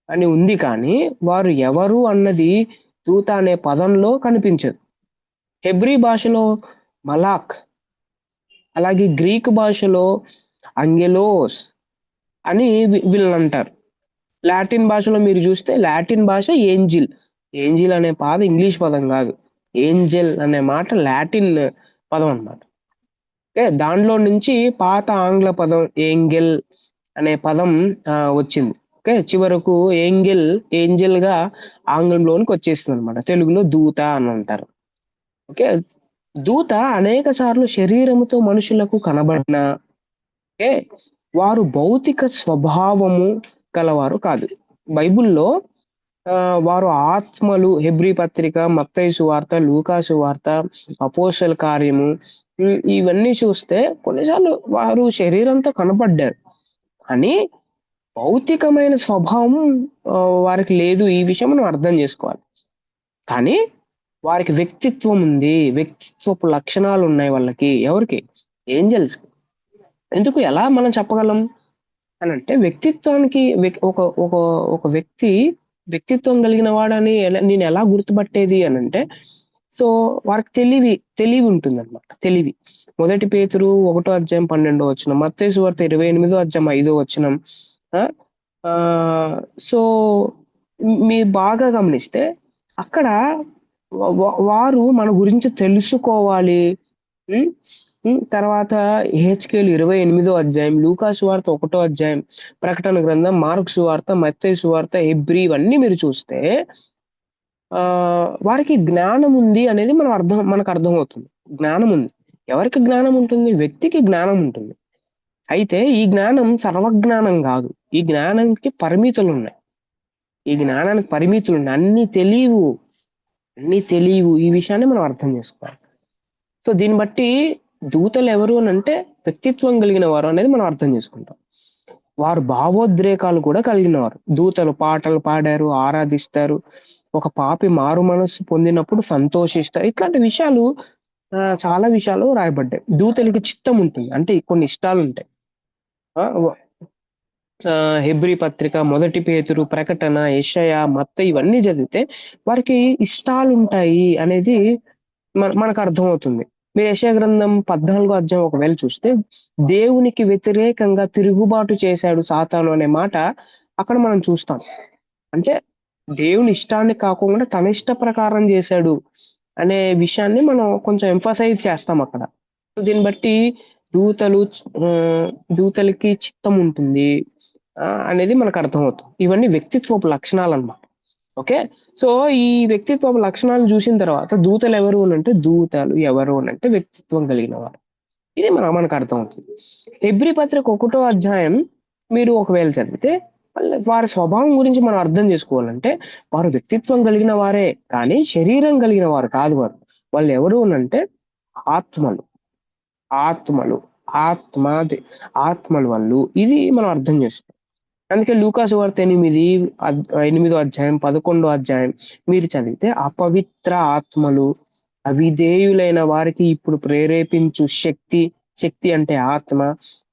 అని ఉంది కానీ వారు ఎవరు అన్నది దూత అనే పదంలో కనిపించదు. హెబ్రీ భాషలో మలాక్, అలాగే గ్రీక్ భాషలో అంగెలోస్ అని వీళ్ళనంటారు. లాటిన్ భాషలో మీరు చూస్తే లాటిన్ భాష ఏంజిల్. ఏంజిల్ అనే పదం ఇంగ్లీష్ పదం కాదు. ఏంజెల్ అనే మాట లాటిన్ పదం అన్నమాట. ఓకే. దానిలో నుంచి పాత ఆంగ్ల పదం ఏంగెల్ అనే పదం వచ్చింది. ఓకే. చివరకు ఏంజెల్‌గా ఆంగ్లంలోనికి వచ్చేసిందన్నమాట. తెలుగులో దూత అని అంటారు. ఓకే. దూత అనేక సార్లు శరీరముతో మనుషులకు కనబడినా ఓకే. వారు భౌతిక స్వభావము గలవారు కాదు. బైబిల్‌లో వారు ఆత్మలు. హెబ్రీ పత్రిక, మత్తయి సువార్త, లూకా సువార్త, అపోస్తల కార్యము, ఇవన్నీ చూస్తే కొన్నిసార్లు వారు శరీరంతో కనపడ్డారు. కానీ భౌతికమైన స్వభావం వారికి లేదు. ఈ విషయం మనం అర్థం చేసుకోవాలి. కానీ వారికి వ్యక్తిత్వం ఉంది. వ్యక్తిత్వపు లక్షణాలు ఉన్నాయి వాళ్ళకి. ఎవరికి? ఏంజెల్స్. ఎందుకు? ఎలా మనం చెప్పగలం అని అంటే, వ్యక్తిత్వానికి ఒక ఒక ఒక వ్యక్తి వ్యక్తిత్వం కలిగిన వాడని నేను ఎలా గుర్తుపట్టేది అని అంటే, సో వారికి తెలివి ఉంటుందన్నమాట. తెలివి. మొదటి పేతురు 1 అధ్యాయం 12 వచనం, మత్తయి సువార్త 28 అధ్యాయం 5 వచనం. సో మీరు బాగా గమనిస్తే అక్కడ వారు మన గురించి తెలుసుకోవాలి. తర్వాత యెహెజ్కేలు 28 అధ్యాయం, లూకా సువార్త 1 అధ్యాయం, ప్రకటన గ్రంథం, మార్కు సువార్త, మత్తయి సువార్త, హెబ్రీ ఇవన్నీ మీరు చూస్తే వారికి జ్ఞానం ఉంది అనేది మనకు అర్థమవుతుంది. జ్ఞానం ఉంది. ఎవరికి జ్ఞానం ఉంటుంది? వ్యక్తికి జ్ఞానం ఉంటుంది. అయితే ఈ జ్ఞానం సర్వజ్ఞానం కాదు. ఈ జ్ఞానానికి పరిమితులున్నాయి. ఈ జ్ఞానానికి పరిమితులున్నాయి. అన్నీ తెలియవు. ఈ విషయాన్ని మనం అర్థం చేసుకోవాలి. సో దీన్ని బట్టి దూతలు ఎవరు అని అంటే వ్యక్తిత్వం కలిగిన వారు అనేది మనం అర్థం చేసుకుంటాం. వారు భావోద్రేకాలు కూడా కలిగిన వారు. దూతలు పాటలు పాడారు, ఆరాధిస్తారు. ఒక పాపి మారు మనస్సు పొందినప్పుడు సంతోషిస్తారు. ఇట్లాంటి విషయాలు చాలా విషయాలు రాయబడ్డాయి. దూతలకి చిత్తం ఉంటుంది. అంటే కొన్ని ఇష్టాలు ఉంటాయి. హెబ్రీ పత్రిక, మొదటి పేతురు, ప్రకటన, యెషయా, మత్తయి ఇవన్నీ చదివితే వారికి ఇష్టాలు ఉంటాయి అనేది మనకు అర్థమవుతుంది. మీరు యెషయా గ్రంథం 14 అధ్యాయం ఒకవేళ చూస్తే, దేవునికి వ్యతిరేకంగా తిరుగుబాటు చేశాడు సాతాను అనే మాట అక్కడ మనం చూస్తాం. అంటే దేవుని ఇష్టాన్ని కాకుండా తన ఇష్ట ప్రకారం చేశాడు అనే విషయాన్ని మనం కొంచెం ఎంఫసైజ్ చేస్తాం అక్కడ. దీన్ని బట్టి దూతలకి చిత్తం ఉంటుంది అనేది మనకు అర్థమవుతుంది. ఇవన్నీ వ్యక్తిత్వపు లక్షణాలు అన్నమాట. ఓకే. సో ఈ వ్యక్తిత్వపు లక్షణాలు చూసిన తర్వాత దూతలు ఎవరు అంటే, దూతలు ఎవరు అంటే వ్యక్తిత్వం కలిగిన వారు. ఇది మనకు అర్థమవుతుంది. హెబ్రీ పత్రిక 1 అధ్యాయం మీరు ఒకవేళ చదివితే వారి స్వభావం గురించి మనం అర్థం చేసుకోవాలంటే, వారు వ్యక్తిత్వం కలిగిన వారే కానీ శరీరం కలిగిన వారు కాదు. వాళ్ళు ఎవరు అంటే ఆత్మలు. ఆత్మలు వాళ్ళు. ఇది మనం అర్థం చేసుకోవాలి. అందుకే లూకా సువార్త 8 అధ్యాయం, 11 అధ్యాయం మీరు చదివితే, అపవిత్ర ఆత్మలు, అవిధేయులైన వారికి ఇప్పుడు ప్రేరేపించు శక్తి అంటే ఆత్మ.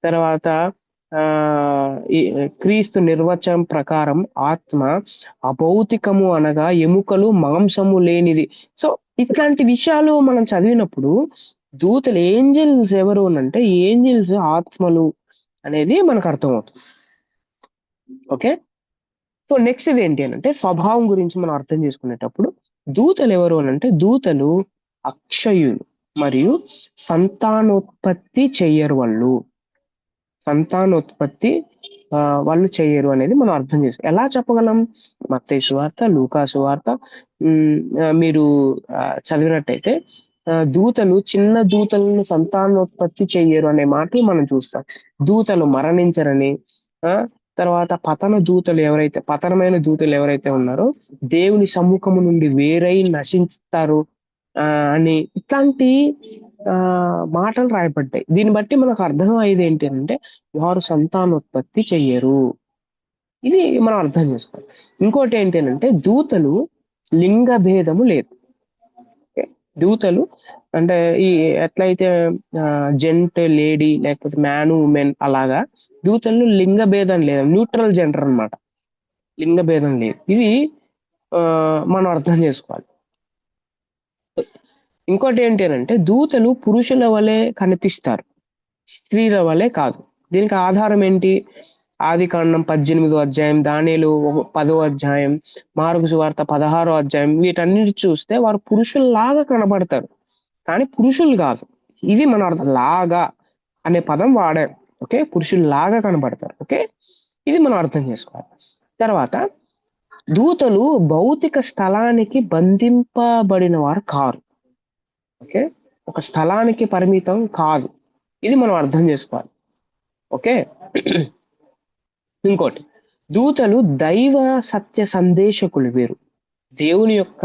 తర్వాత క్రీస్తు నిర్వచనం ప్రకారం ఆత్మ అభౌతికము అనగా ఎముకలు మాంసము లేనిది. సో ఇట్లాంటి విషయాలు మనం చదివినప్పుడు దూతలు ఏంజెల్స్ ఎవరు అంటే, ఏంజెల్స్ ఆత్మలు అనేది మనకు అర్థమవుతుంది. ఓకే. సో నెక్స్ట్ ఇది ఏంటి అంటే, స్వభావం గురించి మనం అర్థం చేసుకునేటప్పుడు దూతలు ఎవరు అంటే, దూతలు అక్షయులు మరియు సంతానోత్పత్తి చెయ్యరు. వాళ్ళు చెయ్యరు అనేది మనం అర్థం చేసుకో. ఎలా చెప్పగలం? మత్తయి సువార్త, లూకా సువార్త మీరు చదివినట్టయితే దూతలు చిన్న దూతలను సంతానోత్పత్తి చెయ్యరు అనే మాటలు మనం చూస్తాం. దూతలు మరణించరని, తర్వాత పతనమైన దూతలు ఎవరైతే ఉన్నారో దేవుని సమ్ముఖము నుండి వేరై నశించుతారు అని ఇట్లాంటి మాటలు రాయబడ్డాయి. దీన్ని బట్టి మనకు అర్థం అయ్యేది ఏంటి అంటే, వారు సంతానోత్పత్తి చెయ్యరు. ఇది మనం అర్థం చేసుకోవాలి. ఇంకోటి ఏంటి అంటే, దూతలు లింగ భేదము లేదు. దూతలు అంటే ఎట్లయితే జెంట్ లేడీ లేకపోతే మ్యాన్ ఉమెన్ అలాగా దూతలు లింగ భేదం లేదు. న్యూట్రల్ జెండర్ అన్నమాట. లింగ భేదం లేదు. ఇది మనం అర్థం చేసుకోవాలి. ఇంకోటి ఏంటి అంటే, దూతలు పురుషుల వలె కనిపిస్తారు, స్త్రీల వలె కాదు. దీనికి ఆధారం ఏంటి? ఆదికాండం 18 అధ్యాయం, దానియేలు 10 అధ్యాయం, మార్కు సువార్త 16 అధ్యాయం వీటన్నిటి చూస్తే వారు పురుషుల్లాగా కనబడతారు కానీ పురుషులు కాదు. ఇది మన అర్థం. లాగా అనే పదం వాడారు. ఓకే. పురుషుల్లాగా కనబడతారు. ఓకే. ఇది మనం అర్థం చేసుకోవాలి. తర్వాత దూతలు భౌతిక స్థలానికి బంధింపబడిన వారు కారు. ఓకే. ఒక స్థలానికి పరిమితం కాదు. ఇది మనం అర్థం చేసుకోవాలి. ఓకే. ఇంకోటి, దూతలు దైవ సత్య సందేశకులు వీరు. దేవుని యొక్క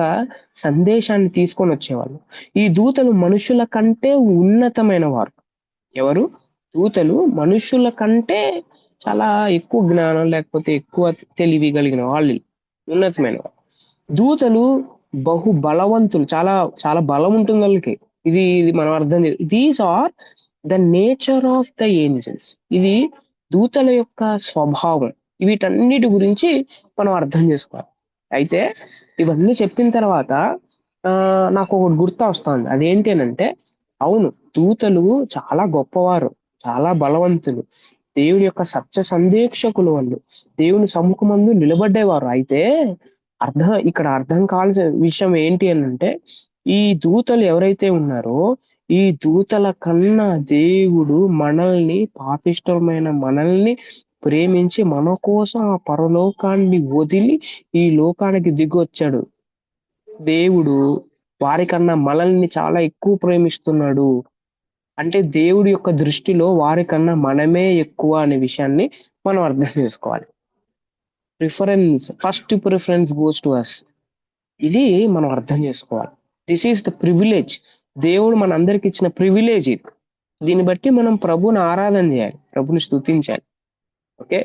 సందేశాన్ని తీసుకొని వచ్చేవాళ్ళు. ఈ దూతలు మనుషుల కంటే ఉన్నతమైన వారు. ఎవరు? దూతలు మనుషుల కంటే చాలా ఎక్కువ జ్ఞానం లేకపోతే ఎక్కువ తెలివి కలిగిన వాళ్ళు, ఉన్నతమైన వాళ్ళు. దూతలు బహు బలవంతులు. చాలా చాలా బలం ఉంటుంది వాళ్ళకి. ఇది మనం అర్థం these are the nature of the angels. ఇది దూతల యొక్క స్వభావం. వీటన్నిటి గురించి మనం అర్థం చేసుకోవాలి. అయితే ఇవన్నీ చెప్పిన తర్వాత నాకు ఒకటి గుర్తు వస్తుంది. అదేంటి అనంటే, అవును, దూతలు చాలా గొప్పవారు, చాలా బలవంతులు, దేవుని యొక్క సత్య సందేక్షకులు వాళ్ళు, దేవుని సముఖమందు నిలబడ్డేవారు. అయితే ఇక్కడ అర్థం కావాల్సిన విషయం ఏంటి అనంటే, ఈ దూతలు ఎవరైతే ఉన్నారో ఈ దూతల కన్నా దేవుడు మనల్ని, పాపిష్టమైన మనల్ని ప్రేమించి మన కోసం ఆ పరలోకాన్ని వదిలి ఈ లోకానికి దిగొచ్చాడు. దేవుడు వారికన్నా మనల్ని చాలా ఎక్కువ ప్రేమిస్తున్నాడు. అంటే దేవుడి యొక్క దృష్టిలో వారికన్నా మనమే ఎక్కువ అనే విషయాన్ని మనం అర్థం చేసుకోవాలి. First preference goes to us. ఇది మనం అర్థం చేసుకోవాలి. This is the privilege. దేవుడు మన అందరికి ఇచ్చిన ప్రివిలేజ్ ఇది. దీన్ని బట్టి మనం ప్రభుని ఆరాధన చేయాలి, ప్రభుని స్తుతించాలి. Okay,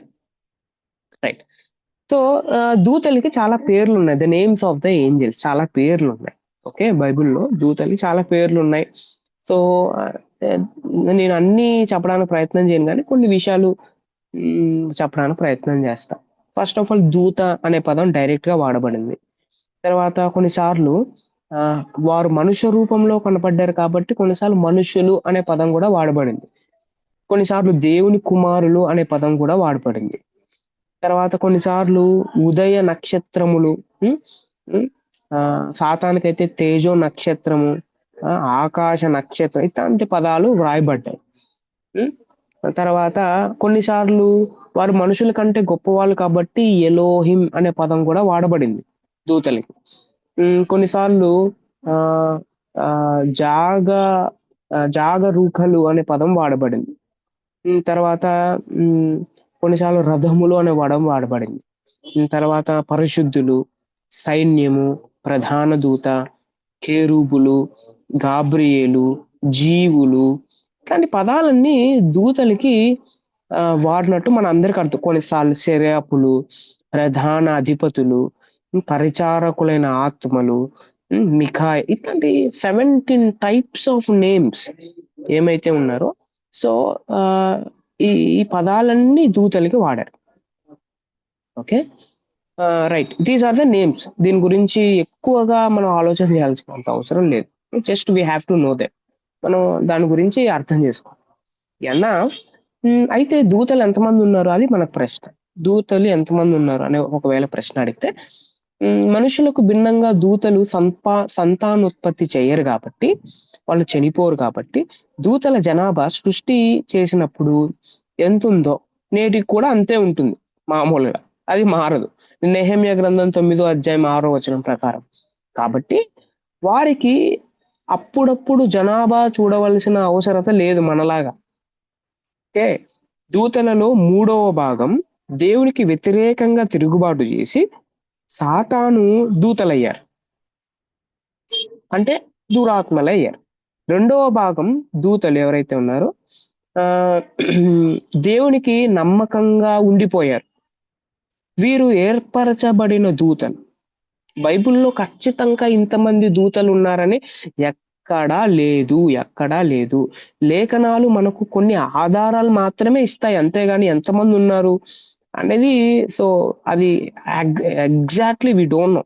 right. సో దూతలకి చాలా పేర్లు ఉన్నాయి. The names of the angels, చాలా పేర్లు ఉన్నాయి. ఓకే, బైబిల్లో దూతలకి చాలా పేర్లు ఉన్నాయి. సో నేను అన్ని చెప్పడానికి ప్రయత్నం చేయను, కానీ కొన్ని విషయాలు చెప్పడానికి ప్రయత్నం చేస్తా. ఫస్ట్ ఆఫ్ ఆల్, దూత అనే పదం డైరెక్ట్ గా వాడబడింది. తర్వాత కొన్నిసార్లు వారు మనుష్య రూపంలో కనపడ్డారు కాబట్టి కొన్నిసార్లు మనుషులు అనే పదం కూడా వాడబడింది. కొన్నిసార్లు దేవుని కుమారులు అనే పదం కూడా వాడబడింది. తర్వాత కొన్నిసార్లు ఉదయ నక్షత్రములు, సాతానికైతే తేజో నక్షత్రము, ఆకాశ నక్షత్రం, ఇట్లాంటి పదాలు వ్రాయబడ్డాయి. తర్వాత కొన్నిసార్లు వారు మనుషుల కంటే గొప్పవాళ్ళు కాబట్టి ఎలోహిం అనే పదం కూడా వాడబడింది దూతలకి. కొన్నిసార్లు జాగరూకలు అనే పదం వాడబడింది. తర్వాత కొన్నిసార్లు రథములు అనే పదం వాడబడింది. తర్వాత పరిశుద్ధులు, సైన్యము, ప్రధాన దూత, కేరూబులు, గాబ్రియేలు, జీవులు, ఇట్లాంటి పదాలన్నీ దూతలకి వాడినట్టు మన అందరికి అర్థం. కొన్నిసార్లు శరాపులు, ప్రధాన అధిపతులు, పరిచారకులైన ఆత్మలు, మిఖాయ్, ఇట్లాంటి 17 టైప్స్ ఆఫ్ నేమ్స్ ఏమైతే ఉన్నారో, సో ఈ పదాలన్నీ దూతలకి వాడారు. Okay, right. These are the names. దీని గురించి ఎక్కువగా మనం ఆలోచన చేయాల్సినంత అవసరం లేదు. Just we have to know that. మనం దాని గురించి అర్థం చేసుకోవాలి. అయితే దూతలు ఎంతమంది ఉన్నారు అది మనకు ప్రశ్న. దూతలు ఎంతమంది ఉన్నారు అనే ఒకవేళ ప్రశ్న అడిగితే, మనుషులకు భిన్నంగా దూతలు సంతానోత్పత్తి చేయరు కాబట్టి, వాళ్ళు చనిపోరు కాబట్టి, దూతల జనాభా సృష్టి చేసినప్పుడు ఎంత ఉందో నేటికి కూడా అంతే ఉంటుంది మామూలుగా. అది మారదు. నెహెమ్యా గ్రంథం 9వ అధ్యాయం 6వ వచనం ప్రకారం. కాబట్టి వారికి అప్పుడప్పుడు జనాభా చూడవలసిన అవసరత లేదు మనలాగా. ఓకే, దూతలలో 3వ భాగం దేవునికి వ్యతిరేకంగా తిరుగుబాటు చేసి సాతాను దూతలయ్యారు, అంటే దురాత్మలయ్యారు. 2వ భాగం దూతలు ఎవరైతే ఉన్నారో దేవునికి నమ్మకంగా ఉండిపోయారు. వీరు ఏర్పరచబడిన దూతలు. బైబిల్లో ఖచ్చితంగా ఇంతమంది దూతలు ఉన్నారని ఎక్కడా లేదు. లేఖనాలు మనకు కొన్ని ఆధారాలు మాత్రమే ఇస్తాయి, అంతేగాని ఎంతమంది ఉన్నారు అనేది సో అది ఎగ్జాక్ట్లీ వి డోంట్ నో.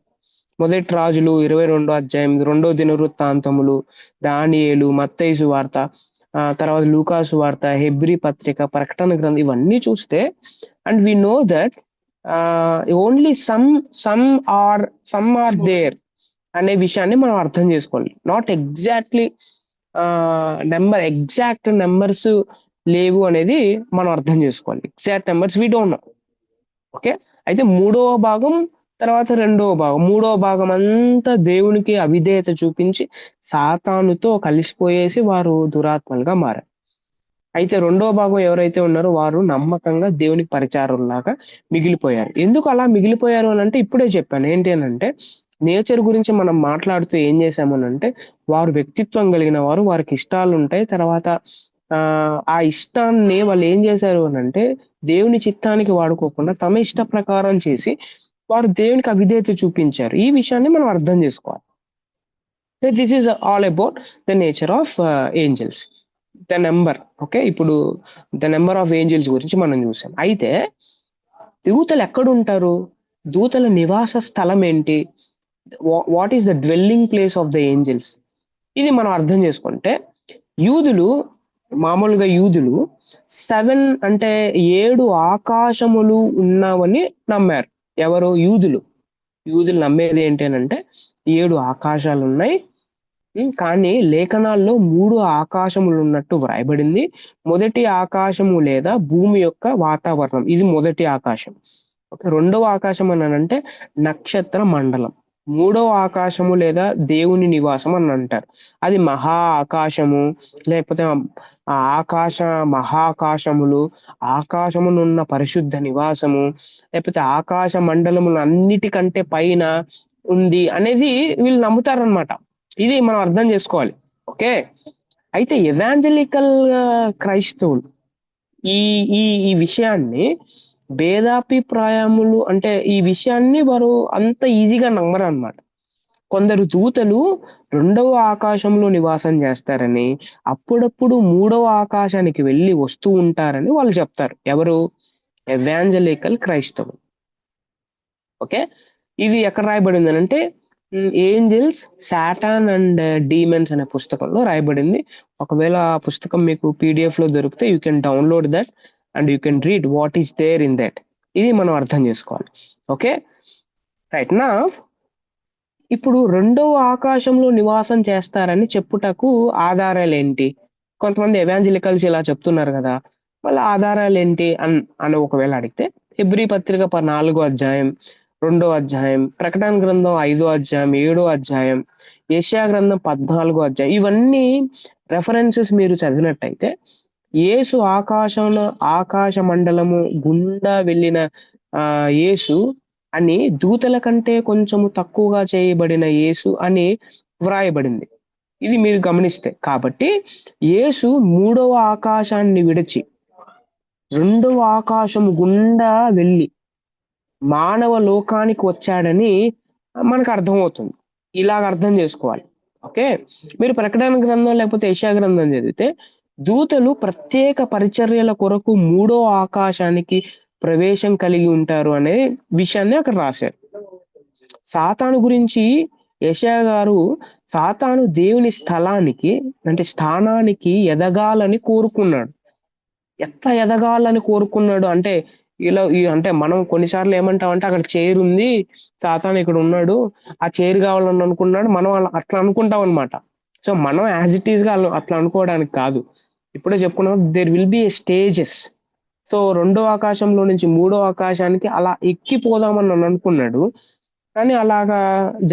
మొదటి రాజులు 22వ అధ్యాయం, 2వ దినవృత్తాంతములు, దానియేలు, మత్తయి సువార్త, తర్వాత లూకా సువార్త, హెబ్రీ పత్రిక, ప్రకటన గ్రంథం, ఇవన్నీ చూస్తే and we know that only some are there అనే విషయాన్ని మనం అర్థం చేసుకోవాలి. నాట్ ఎగ్జాక్ట్లీ ఎగ్జాక్ట్ నెంబర్స్ లేవు అనేది మనం అర్థం చేసుకోవాలి. Exact numbers we don't know. Okay, అయితే 3వ భాగం తర్వాత 2వ భాగం, 3వ భాగం అంతా దేవునికి అవిధేయత చూపించి సాతానుతో కలిసిపోయేసి వారు దురాత్మలుగా మారారు. అయితే రెండవ భాగం ఎవరైతే ఉన్నారో వారు నమ్మకంగా దేవునికి పరిచారుల్లాగా మిగిలిపోయారు. ఎందుకు అలా మిగిలిపోయారు అనంటే ఇప్పుడే చెప్పాను. ఏంటి అనంటే నేచర్ గురించి మనం మాట్లాడుతూ ఏం చేశాము అనంటే వారు వ్యక్తిత్వం కలిగిన వారు, వారికి ఇష్టాలుంటాయి. తర్వాత ఆ ఇష్టాన్ని వాళ్ళు ఏం చేశారు అనంటే దేవుని చిత్తానికి వాడుకోకుండా తమ ఇష్ట ప్రకారం చేసి వారు దేవునికి అవిధేయత చూపించారు. ఈ విషయాన్ని మనం అర్థం చేసుకోవాలి. This is all about the nature of angels. The number okay. ఇప్పుడు ద నెంబర్ ఆఫ్ ఏంజెల్స్ గురించి మనం చూసాం. అయితే దూతలు ఎక్కడుంటారు? దూతల నివాస స్థలం ఏంటి? What is the dwelling place of the angels? ఇది మనం అర్థం చేసుకుంటే యూదులు 7 అంటే 7 ఆకాశములు ఉన్నావని నమ్మారు. ఎవరు? యూదులు నమ్మేది ఏంటి అనంటే 7 ఆకాశాలు ఉన్నాయి. కానీ లేఖనాల్లో 3 ఆకాశములు ఉన్నట్టు వ్రాయబడింది. మొదటి ఆకాశము లేదా భూమి యొక్క వాతావరణం, ఇది మొదటి ఆకాశం. ఓకే. రెండవ ఆకాశం అనంటే నక్షత్ర మండలం. మూడవ ఆకాశము లేదా దేవుని నివాసం అని అంటారు. అది మహా ఆకాశము, లేకపోతే ఆకాశ మహాకాశములు, ఆకాశమునున్న పరిశుద్ధ నివాసము, లేకపోతే ఆకాశ మండలములు అన్నిటికంటే పైన ఉంది అనేది వీళ్ళు నమ్ముతారనమాట. ఇది మనం అర్థం చేసుకోవాలి. ఓకే. అయితే ఎవాంజలికల్ క్రైస్తవులు ఈ ఈ ఈ విషయాన్ని భేదాభిప్రాయములు అంటే ఈ విషయాన్ని వారు అంత ఈజీగా నమ్మరు అన్నమాట. కొందరు దూతలు రెండవ ఆకాశంలో నివాసం చేస్తారని, అప్పుడప్పుడు మూడవ ఆకాశానికి వెళ్ళి వస్తూ ఉంటారని వాళ్ళు చెప్తారు. ఎవరు? ఎవాంజలికల్ క్రైస్తవులు. ఓకే. ఇది ఎక్కడ రాయబడింది అంటే ఏంజెల్స్, సాటాన్ అండ్ డీమన్స్ అనే పుస్తకంలో రాయబడింది. ఒకవేళ ఆ పుస్తకం మీకు పీడిఎఫ్ లో దొరికితే you can download that and you can read what is there in that. ఇది మనం అర్థం చేసుకోవాలి. ఓకే. రైట్ నా ఇప్పుడు రెండవ ఆకాశంలో నివాసం చేస్తారని చెప్పుటకు ఆధారాలు ఏంటి? కొంతమంది ఎవాంజలికల్స్ ఇలా చెప్తున్నారు కదా, వాళ్ళ ఆధారాలు ఏంటి అని ఒకవేళ అడిగితే హెబ్రీ పత్రిక 4వ అధ్యాయం, 2వ అధ్యాయం, ప్రకటన గ్రంథం 5వ అధ్యాయం, 7వ అధ్యాయం, యెషయా గ్రంథం 14వ అధ్యాయం, ఇవన్నీ రెఫరెన్సెస్ మీరు చదివినట్టయితే యేసు ఆకాశ మండలము గుండా వెళ్ళిన యేసు అని దూతల కంటే కొంచెము తక్కువగా చేయబడిన యేసు అని వ్రాయబడింది. ఇది మీరు గమనిస్తే. కాబట్టి యేసు మూడవ ఆకాశాన్ని విడిచి రెండవ ఆకాశము గుండా వెళ్ళి మానవ లోకానికి వచ్చాడని మనకు అర్థమవుతుంది. ఇలాగ అర్థం చేసుకోవాలి. ఓకే. మీరు ప్రకటన గ్రంథం లేకపోతే యెషయా గ్రంథం చదివితే దూతలు ప్రత్యేక పరిచర్యల కొరకు మూడో ఆకాశానికి ప్రవేశం కలిగి ఉంటారు అనే విషయాన్ని అక్కడ రాశారు. సాతాను గురించి యెషయా గారు సాతాను దేవుని స్థలానికి అంటే స్థానానికి ఎదగాలని కోరుకున్నాడు. ఎట్లా ఎదగాలని కోరుకున్నాడు అంటే అంటే మనం కొన్నిసార్లు ఏమంటామంటే అక్కడ చైర్ ఉంది, సాతాను ఇక్కడ ఉన్నాడు, ఆ చైర్ కావాలని అనుకున్నాడు, మనం అట్లా అనుకుంటాం అనమాట. సో మనం యాజ్ ఇట్ ఈస్ గా అట్లా అనుకోవడానికి కాదు. ఇప్పుడే చెప్పుకున్నాం, there will be a stages. So రెండో ఆకాశంలో నుంచి మూడో ఆకాశానికి అలా ఎక్కిపోదామని నన్ను అనుకున్నాడు, కానీ అలాగా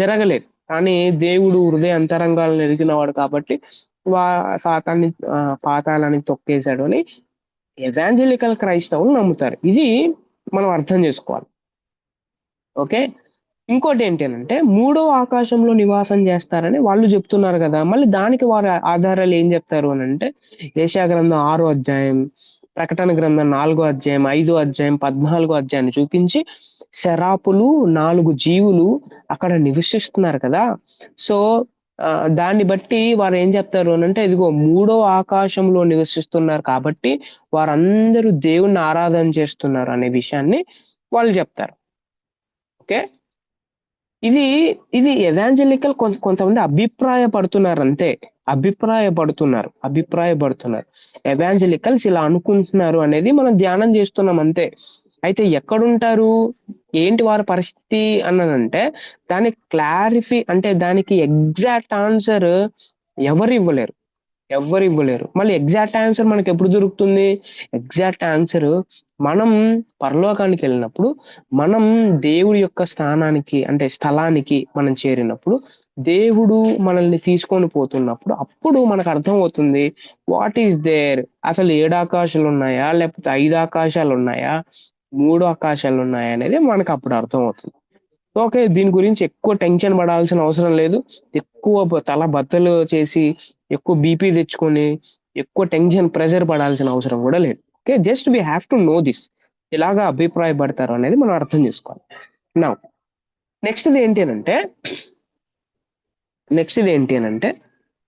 జరగలేదు. కానీ దేవుడు హృదయ అంతరంగాలను ఎరిగిన వాడు కాబట్టి సాతాన్ని పాతాళానికి తొక్కేశాడు అని ఎవాంజలికల్ క్రైస్తవులు నమ్ముతారు. ఇది మనం అర్థం చేసుకోవాలి. ఓకే. ఇంకోటి ఏంటి అంటే మూడో ఆకాశంలో నివాసం చేస్తారని వాళ్ళు చెప్తున్నారు కదా, మళ్ళీ దానికి వారి ఆధారాలు ఏం చెప్తారు అని అంటే యెషయా గ్రంథం 6వ అధ్యాయం, ప్రకటన గ్రంథం 4వ అధ్యాయం, 5వ అధ్యాయం, 14వ అధ్యాయాన్ని చూపించి శరాపులు 4 జీవులు అక్కడ నివసిస్తున్నారు కదా. సో దాన్ని బట్టి వారు ఏం చెప్తారు అని అంటే ఇదిగో మూడో ఆకాశంలో నివసిస్తున్నారు కాబట్టి వారందరూ దేవుణ్ణి ఆరాధన చేస్తున్నారు అనే విషయాన్ని వాళ్ళు చెప్తారు. ఓకే. ఇది ఎవాంజలికల్ కొంతమంది అభిప్రాయపడుతున్నారు అంతే. అభిప్రాయపడుతున్నారు. ఎవాంజలికల్స్ ఇలా అనుకుంటున్నారు అనేది మనం ధ్యానం చేస్తున్నాం అంతే. అయితే ఎక్కడుంటారు, ఏంటి వారి పరిస్థితి అన్నానంటే దానికి దానికి ఎగ్జాక్ట్ ఆన్సర్ ఎవరు ఇవ్వలేరు. మళ్ళీ ఎగ్జాక్ట్ ఆన్సర్ మనకి ఎప్పుడు దొరుకుతుంది? ఎగ్జాక్ట్ ఆన్సర్ మనం పరలోకానికి వెళ్ళినప్పుడు, మనం దేవుడి యొక్క స్థలానికి మనం చేరినప్పుడు దేవుడు మనల్ని తీసుకొని పోతున్నప్పుడు అప్పుడు మనకు అర్థమవుతుంది వాట్ ఈస్ దేర్. అసలు 7 ఆకాశాలు ఉన్నాయా? లేకపోతే 5 ఆకాశాలు ఉన్నాయా? 3 ఆకాశాలు ఉన్నాయా? అనేది మనకు అప్పుడు అర్థమవుతుంది. ఓకే. దీని గురించి ఎక్కువ టెన్షన్ పడాల్సిన అవసరం లేదు. ఎక్కువ తల బద్దలు చేసి, ఎక్కువ బీపీ తెచ్చుకొని, ఎక్కువ టెన్షన్, ప్రెషర్ పడాల్సిన అవసరం కూడా లేదు. Okay. Just we have to know this. ఎలాగా అభిప్రాయపడతారు అనేది మనం అర్థం చేసుకోవాలి. నౌ నెక్స్ట్‌ది ఏంటి అనంటే నెక్స్ట్‌ది ఏంటి అనంటే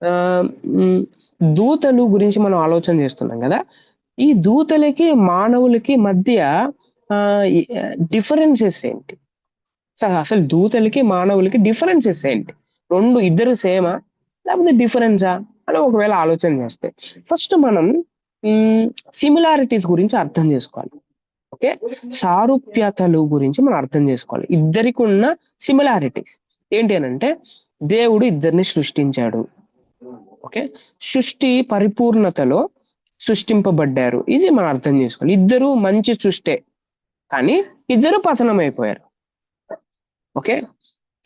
ఆహ్, హ్మ్. దూతలు గురించి మనం ఆలోచన చేస్తున్నాం గదా! ఈ దూతలకి, మానవులకి మధ్య డిఫరెన్సెస్ ఏంటి? అసలు దూతలకి, మానవులకి డిఫరెన్సెస్ ఏంటి? ఇద్దరు సేమా? లేకపోతే డిఫరెన్సా? అని ఒకవేళ ఆలోచన చేస్తే, ఫస్ట్ మనం హ్మ్, సిమిలారిటీస్ గురించి అర్థం జేసుకోవాలి. ఓకే. సారూప్యతలు గురించి మనం అర్థం జేసుకోవాలి. ఇద్దరికున్న సిమిలారిటీస్ ఏంటి అనంటే, దేవుడు ఇద్దరిని సృష్టించాడు. ఓకే. సృష్టి పరిపూర్ణతలో సృష్టింపబడ్డారు. ఇది మనం అర్థం జేసుకోవాలి. ఇద్దరు మంచి సృష్టే. కానీ ఇద్దరు పతనమైపోయారు. ఓకే.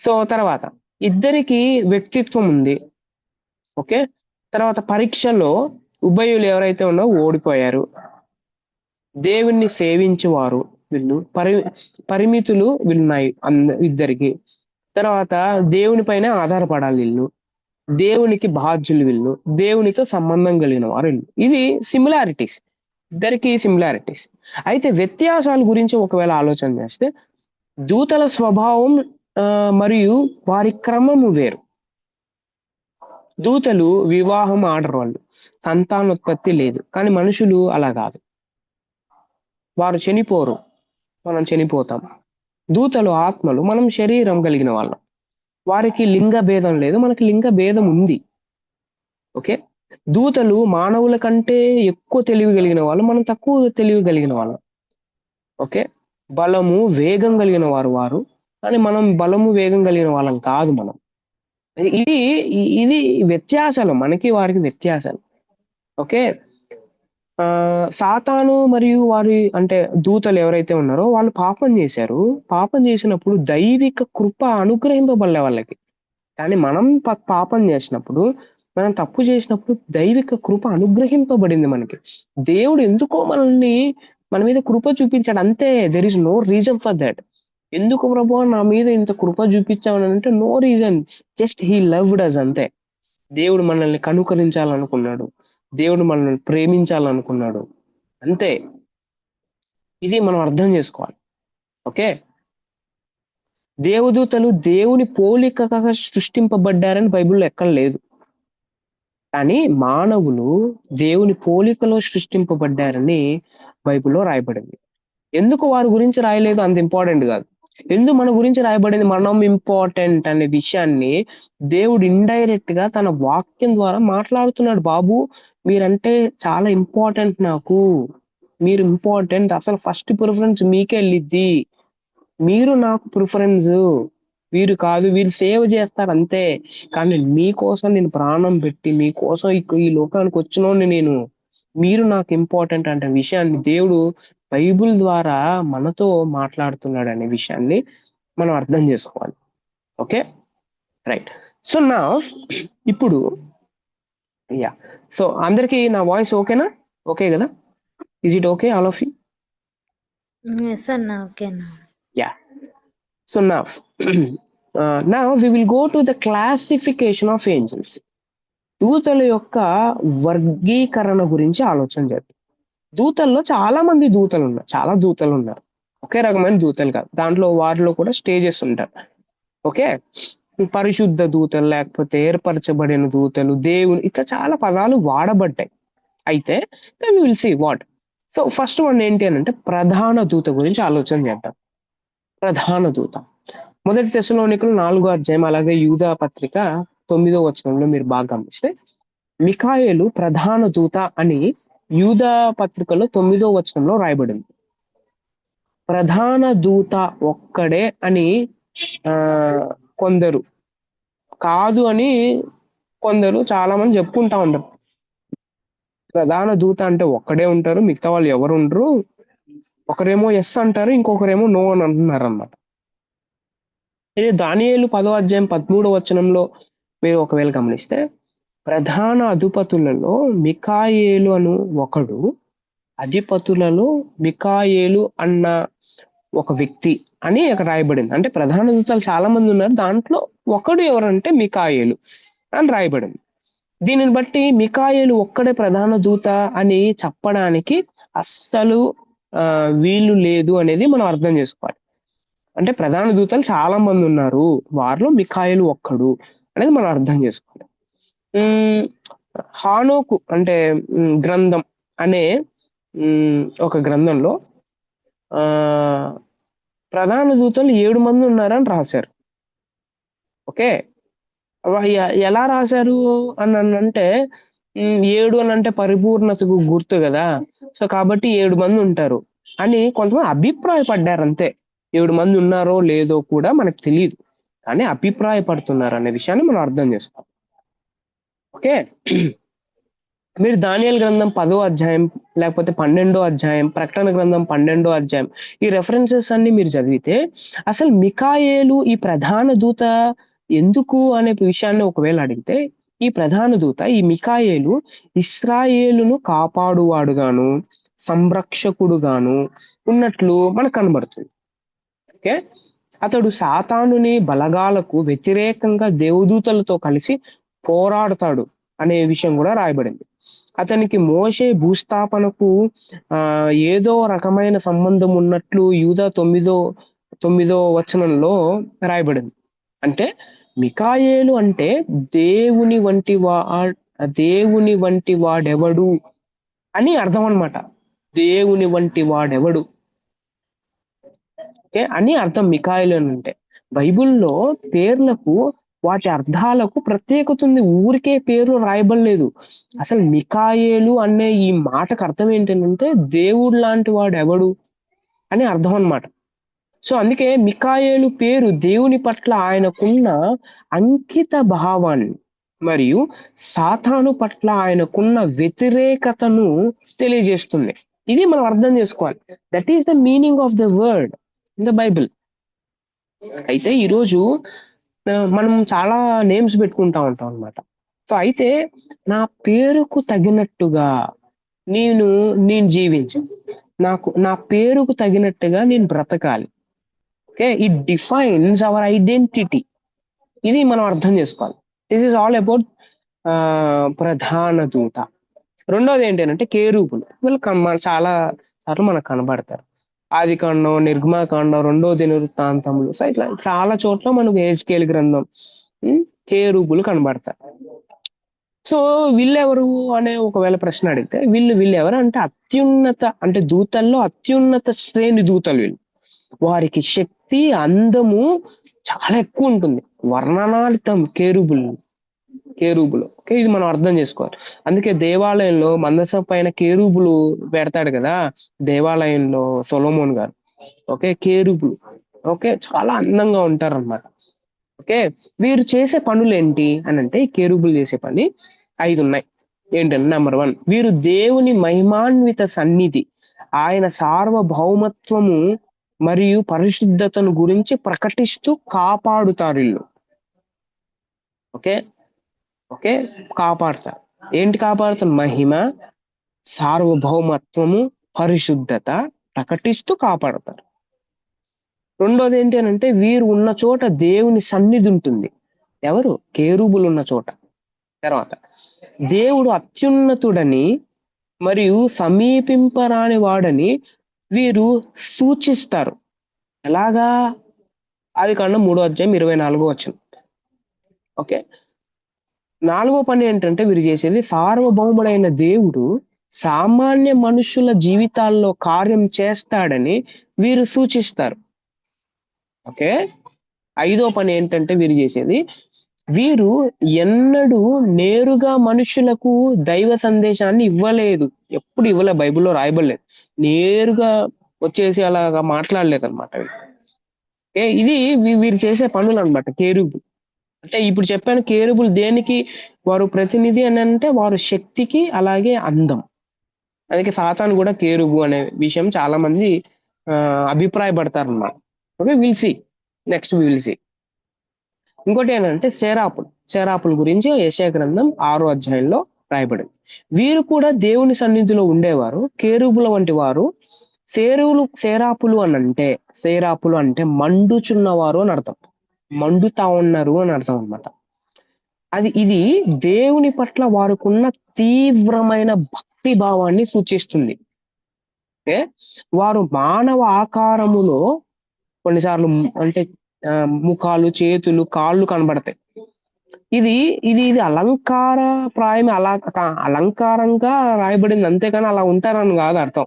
సో, తర్వాత ఇద్దరికీ వ్యక్తిత్వం ఉంది. ఓకే. తర్వాత పరీక్షలో ఉభయులు ఎవరైతే ఉన్నారో ఓడిపోయారు. దేవుణ్ణి సేవించువారు వీళ్ళు. పరిమితులు వీళ్ళున్నాయి ఇద్దరికి. తర్వాత దేవుని పైనే ఆధారపడాలి ఈళ్ళు. దేవునికి బాధ్యులు వీళ్ళు. దేవునితో సంబంధం కలిగిన వారు వీళ్ళు. ఇది సిమిలారిటీస్. ఇద్దరికీ సిమిలారిటీస్. అయితే వ్యత్యాసాల గురించి ఒకవేళ ఆలోచన చేస్తే దూతల స్వభావం మరియు వారి క్రమము వేరు. దూతలు వివాహం ఆడరు వాళ్ళు. సంతానోత్పత్తి లేదు. కానీ మనుషులు అలా గాదు. వారు చనిపోరు. మనం చనిపోతాం. దూతలు ఆత్మలు. మనం శరీరం కలిగిన వాళ్ళం. వారికి లింగ భేదం లేదు. మనకి లింగ భేదం ఉంది. ఓకే. దూతలు మానవుల కంటే ఎక్కువ తెలివి కలిగిన వాళ్ళు. మనం తక్కువ తెలివి కలిగిన వాళ్ళం. ఓకే. బలము, వేగం కలిగిన వారు. కానీ మనం బలము, వేగం కలిగిన వాళ్ళం కాదు మనం. ఇది ఇది వ్యత్యాసాలు. మనకి వారికి వ్యత్యాసాలు. ఓకే. సాతాను మరియు అంటే దూతలు ఎవరైతే ఉన్నారో వాళ్ళు పాపం చేశారు. పాపం చేసినప్పుడు దైవిక కృప అనుగ్రహింపబడలే వాళ్ళకి. కానీ మనం పాపం చేసినప్పుడు, మనం తప్పు చేసినప్పుడు దైవిక కృప అనుగ్రహింపబడింది మనకి. దేవుడు ఎందుకో మనల్ని మన మీద కృప చూపించాడు అంతే. There is no reason for that. ఎందుకు ప్రభువా నా మీద ఇంత కృప చూపించావు అనంటే no reason. Just he loved us అంతే. దేవుడు మనల్ని కనుకరించాలనుకున్నాడు. దేవుడు మనల్ని ప్రేమించాలనుకున్నాడు. అంతే. ఇది మనం అర్థం చేసుకోవాలి. ఓకే. దేవదూతలు దేవుని పోలికగా సృష్టింపబడ్డారని బైబిల్‌లో ఎక్కడ లేదు. కానీ మానవులు దేవుని పోలికలో సృష్టింపబడ్డారని బైబిల్‌లో రాయబడింది. ఎందుకు వారి గురించి రాయలేదు అంత ఇంపార్టెంట్ గాదు. ఎందుకు మన గురించి రాయబడింది మనం ఇంపార్టెంట్ అనే విషయాన్ని దేవుడు ఇండైరెక్ట్‌గా తన వాక్యం ద్వారా మాట్లాడుతున్నాడు. బాబు మీరంటే చాలా ఇంపార్టెంట్ నాకు. మీరు ఇంపార్టెంట్. అసలు ఫస్ట్ ప్రిఫరెన్స్ మీకే ఎళ్ళిద్ది. మీరు నాకు ప్రిఫరెన్సు. వీరు కాదు. వీరు సేవ చేస్తారు అంతే. కానీ మీకోసం నేను ప్రాణం పెట్టి మీకోసం ఈ లోకానికొచ్చినోడిని నేను. మీరు నాకు ఇంపార్టెంట్ అంటే విషయాన్ని దేవుడు బైబిల్ ద్వారా మనతో మాట్లాడుతున్నాడనే విషయాన్ని మనం అర్థం చేసుకోవాలి. ఓకే. రైట్. సో, నౌ ఇప్పుడు యాహ్! సో, అందరికి నా వాయిస్ ఓకేనా? ఓకే గదా! Is it okay all of you? Yes అన్న. ఓకే అన్న. Yeah! So, now we will go to the classification of angels. దూతల యొక్క వర్గీకరణ గురించి ఆలోచన చేద్దాం. దూతల్లో చాలా మంది దూతలున్నారు. చాలా దూతలున్నారు. ఒకే రకమైన దూతలు కాదు. వారిలో కూడా స్టేజెస్ ఉంటాయి. ఓకే. పరిశుద్ధ దూతలు, లేకపోతే ఏర్పరచబడిన దూతలు, దేవుని ఇట్లా చాలా పదాలు వాడబడ్డాయి. అయితే we will see what. So, first one ఏంటి అనంటే ప్రధాన దూత గురించి ఆలోచన చేద్దాం. ప్రధాన దూత. మొదటి తెస్సలోనికలు 4 అధ్యాయం అలాగే యూదా పత్రిక 9 వచనంలో మీరు బాగా గమనిస్తే మిఖాయేలు ప్రధాన దూత అని యూదా పత్రికలో 9 వచనంలో రాయబడింది. ప్రధాన దూత ఒక్కడే అని కొందరు, కాదు అని కొందరు చాలా మంది చెప్పుకుంటా ఉంటారు. ప్రధాన దూత అంటే ఒక్కడే ఉంటారు. మిగతా వాళ్ళు ఎవరు ఉండరు. ఒకరేమో ఎస్ అంటారు. ఇంకొకరేమో నో అని అంటున్నారన్నమాట. ఇది దానియేలు 10వ అధ్యాయం 13వ వచనంలో మీరు ఒకవేళ గమనిస్తే, ప్రధాన అధిపతులలో మికాయేలు అను ఒకడు, అధిపతులలో మికాయేలు అన్న ఒక వ్యక్తి అని అక్కడ రాయబడింది. అంటే ప్రధాన దూతలు చాలా మంది ఉన్నారు. దాంట్లో ఒకడు ఎవరంటే మికాయేలు అని రాయబడింది. దీనిని బట్టి మికాయేలు ఒక్కడే ప్రధాన దూత అని చెప్పడానికి అస్సలు వీలు లేదు అనేది మనం అర్థం చేసుకోవాలి. అంటే ప్రధాన దూతలు చాలా మంది ఉన్నారు. వారిలో మికాయేలు ఒక్కడు అనేది మనం అర్థం చేసుకోవాలి. హానోకు అంటే గ్రంథం అనే ఒక గ్రంథంలో ప్రధాన దూతలు 7 మంది ఉన్నారని రాశారు. ఓకే. ఎలా రాశారు అని అంటే 7 అని అంటే పరిపూర్ణతకు గుర్తు కదా. సో కాబట్టి 7 మంది ఉంటారు అని కొంతమంది అభిప్రాయపడ్డారు అంతే. 7 మంది ఉన్నారో లేదో కూడా మనకు తెలియదు. కానీ అభిప్రాయపడుతున్నారు అనే విషయాన్ని మనం అర్థం చేసుకోవాలి. ఓకే. మీరు దానియేలు గ్రంథం 10వ అధ్యాయం లేకపోతే 12వ అధ్యాయం, ప్రకటన గ్రంథం 12వ అధ్యాయం ఈ రెఫరెన్సెస్ అన్ని మీరు చదివితే అసలు మికాయేలు ఈ ప్రధాన దూత ఎందుకు అనే విషయాన్ని ఒకవేళ అడిగితే, ఈ ప్రధాన దూత ఈ మికాయేలు ఇశ్రాయేలును కాపాడువాడుగాను సంరక్షకుడుగాను ఉన్నట్లు మనకు కనబడుతుంది. ఓకే. అతడు సాతానుని బలగాలకు వ్యతిరేకంగా దేవదూతలతో కలిసి పోరాడతాడు అనే విషయం కూడా రాయబడింది. అతనికి మోషే భూస్థాపనకు ఏదో రకమైన సంబంధం ఉన్నట్లు యూదా 9వ వచనంలో రాయబడింది. అంటే మికాయేలు అంటే దేవుని వంటి వాడెవడు అని అర్థం అన్నమాట. దేవుని వంటి వాడెవడు అని అర్థం మికాయేలు అని అంటే. బైబిల్లో పేర్లకు వాటి అర్థాలకు ప్రత్యేకత ఉంది. ఊరికే పేర్లు రాయబడలేదు. అసలు మికాయేలు అనే ఈ మాటకు అర్థం ఏంటంటే దేవుడు లాంటి వాడు ఎవడు అని అర్థం అన్నమాట. సో అందుకే మికాయేలు పేరు దేవుని పట్ల ఆయనకున్న అంకిత భావాన్ని మరియు సాతాను పట్ల ఆయనకున్న వ్యతిరేకతను తెలియజేస్తుంది. ఇది మనం అర్థం చేసుకోవాలి. That is the meaning of the word in the Bible. అయితే ఈరోజు మనం చాలా నేమ్స్ పెట్టుకుంటా ఉంటాం అన్నమాట. సో అయితే నా పేరుకు తగినట్టుగా నేను జీవించాలి. నా పేరుకు తగినట్టుగా నేను బ్రతకాలి. Okay. It defines our identity. ఇది మనం అర్థం చేసుకోవాలి. దిస్ ఈస్ ఆల్ అబౌట్ ప్రధాన దూత. రెండోది ఏంటంటే కేరూబులు. వీళ్ళు చాలా సార్లు మనకు కనబడతారు. ఆదికాండం, నిర్గమాకాండం, 2వ దినవృత్తాంతములు, సో ఇట్లా చాలా చోట్ల మనకు హెజ్కేలు గ్రంథం కేరూబులు కనబడతారు. సో వీళ్ళెవరు అనే ఒకవేళ ప్రశ్న అడిగితే వీళ్ళు ఎవరు అంటే అత్యున్నత, అంటే దూతల్లో అత్యున్నత శ్రేణి దూతలు వీళ్ళు. వారికి శక్తి, అందము చాలా ఎక్కువ ఉంటుంది. వర్ణనాతీతం కేరూబులు. ఓకే. ఇది మనం అర్థం చేసుకోవాలి. అందుకే దేవాలయంలో మందసం పైన కేరూబులు పెడతాడు కదా దేవాలయంలో సొలొమోన్ గారు. ఓకే. కేరూబులు ఓకే చాలా అందంగా ఉంటారు అన్నమాట. ఓకే. వీరు చేసే పనులు ఏంటి అని అంటే ఈ కేరూబులు చేసే పని 5 ఉన్నాయి. ఏంటంటే నెంబర్ 1, వీరు దేవుని మహిమాన్విత సన్నిధి, ఆయన సార్వభౌమత్వము మరియు పరిశుద్ధతను గురించి ప్రకటిస్తూ కాపాడుతారు వీళ్ళు. ఓకే. కాపాడుతారు. ఏంటి కాపాడుతారు? మహిమ, సార్వభౌమత్వము, పరిశుద్ధత ప్రకటిస్తూ కాపాడుతారు. రెండోది ఏంటి అని అంటే వీరు ఉన్న చోట దేవుని సన్నిధి ఉంటుంది. ఎవరు? కేరూబులు ఉన్న చోట. తర్వాత దేవుడు అత్యున్నతుడని మరియు సమీపింపరాని వాడని వీరు సూచిస్తారు. ఎలాగా? ఆదికాండం 3వ అధ్యాయం 24వ వచనం. ఓకే. 4వ పని ఏంటంటే వీరు చేసేది సార్వభౌముడైన దేవుడు సామాన్య మనుషుల జీవితాల్లో కార్యం చేస్తాడని వీరు సూచిస్తారు. ఓకే. 5వ పని ఏంటంటే వీరు చేసేది, వీరు ఎన్నడూ నేరుగా మనుషులకు దైవ సందేశాన్ని ఇవ్వలేదు. ఎప్పుడు ఇవ్వలే. బైబిల్లో రాయబడలేదు. నేరుగా వచ్చేసి అలాగా మాట్లాడలేదు అనమాట. ఓకే. ఇది వీరు చేసే పనులు అనమాట కేరూబులు. అంటే ఇప్పుడు చెప్పాను కేరూబులు దేనికి వారు ప్రతినిధి అని అంటే వారు శక్తికి, అలాగే అందం. అందుకే సాతాను కూడా కేరూబు అనే విషయం చాలా మంది అభిప్రాయపడతారు అన్నమాట. ఓకే. Will see next. ఇంకోటి ఏంటంటే సేరాపుల గురించి యెషయా గ్రంథం 6వ అధ్యాయంలో రాయబడింది. వీరు కూడా దేవుని సన్నిధిలో ఉండేవారు. కేరుబుల వంటి వారు. సేరాపులు అంటే మండుచున్నవారు అని అర్థం. మండుతా ఉన్నారు అని అర్థం అన్నమాట. ఇది దేవుని పట్ల వారికున్న తీవ్రమైన భక్తి భావాన్ని సూచిస్తుంది. ఓకే. వారు మానవ ఆకారములో కొన్నిసార్లు అంటే ముఖాలు, చేతులు, కాళ్ళు కనబడతాయి. ఇది ఇది ఇది అలంకారంగా రాయబడింది, అంతేకాని అలా ఉంటారని కాదు అర్థం.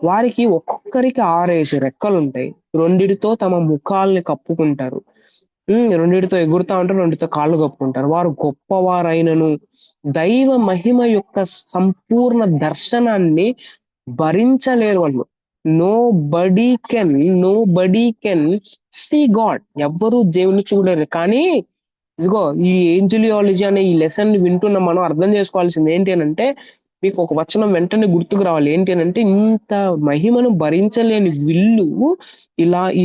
వారికి ఒక్కొక్కరికి 6 రెక్కలుంటాయి. రెండిటితో తమ ముఖాల్ని కప్పుకుంటారు. రెండిటితో ఎగురుతా ఉంటారు, రెండిటితో కాళ్ళు కప్పుకుంటారు. వారు గొప్పవారైనను దైవ మహిమ యొక్క సంపూర్ణ దర్శనాన్ని భరించలేరు వాళ్ళు. Nobody can see God. ఎవ్వరూ దేవుని చూడలేరు. కానీ ఇదిగో ఈ ఏంజలియాలజీ అనే ఈ లెసన్ వింటున్న మనం అర్థం చేసుకోవాల్సింది ఏంటి అంటే, మీకు ఒక వచనం వెంటనే గుర్తుకు రావాలి. ఏంటి అంటే, ఇంత మహిమను భరించలేని వీళ్ళు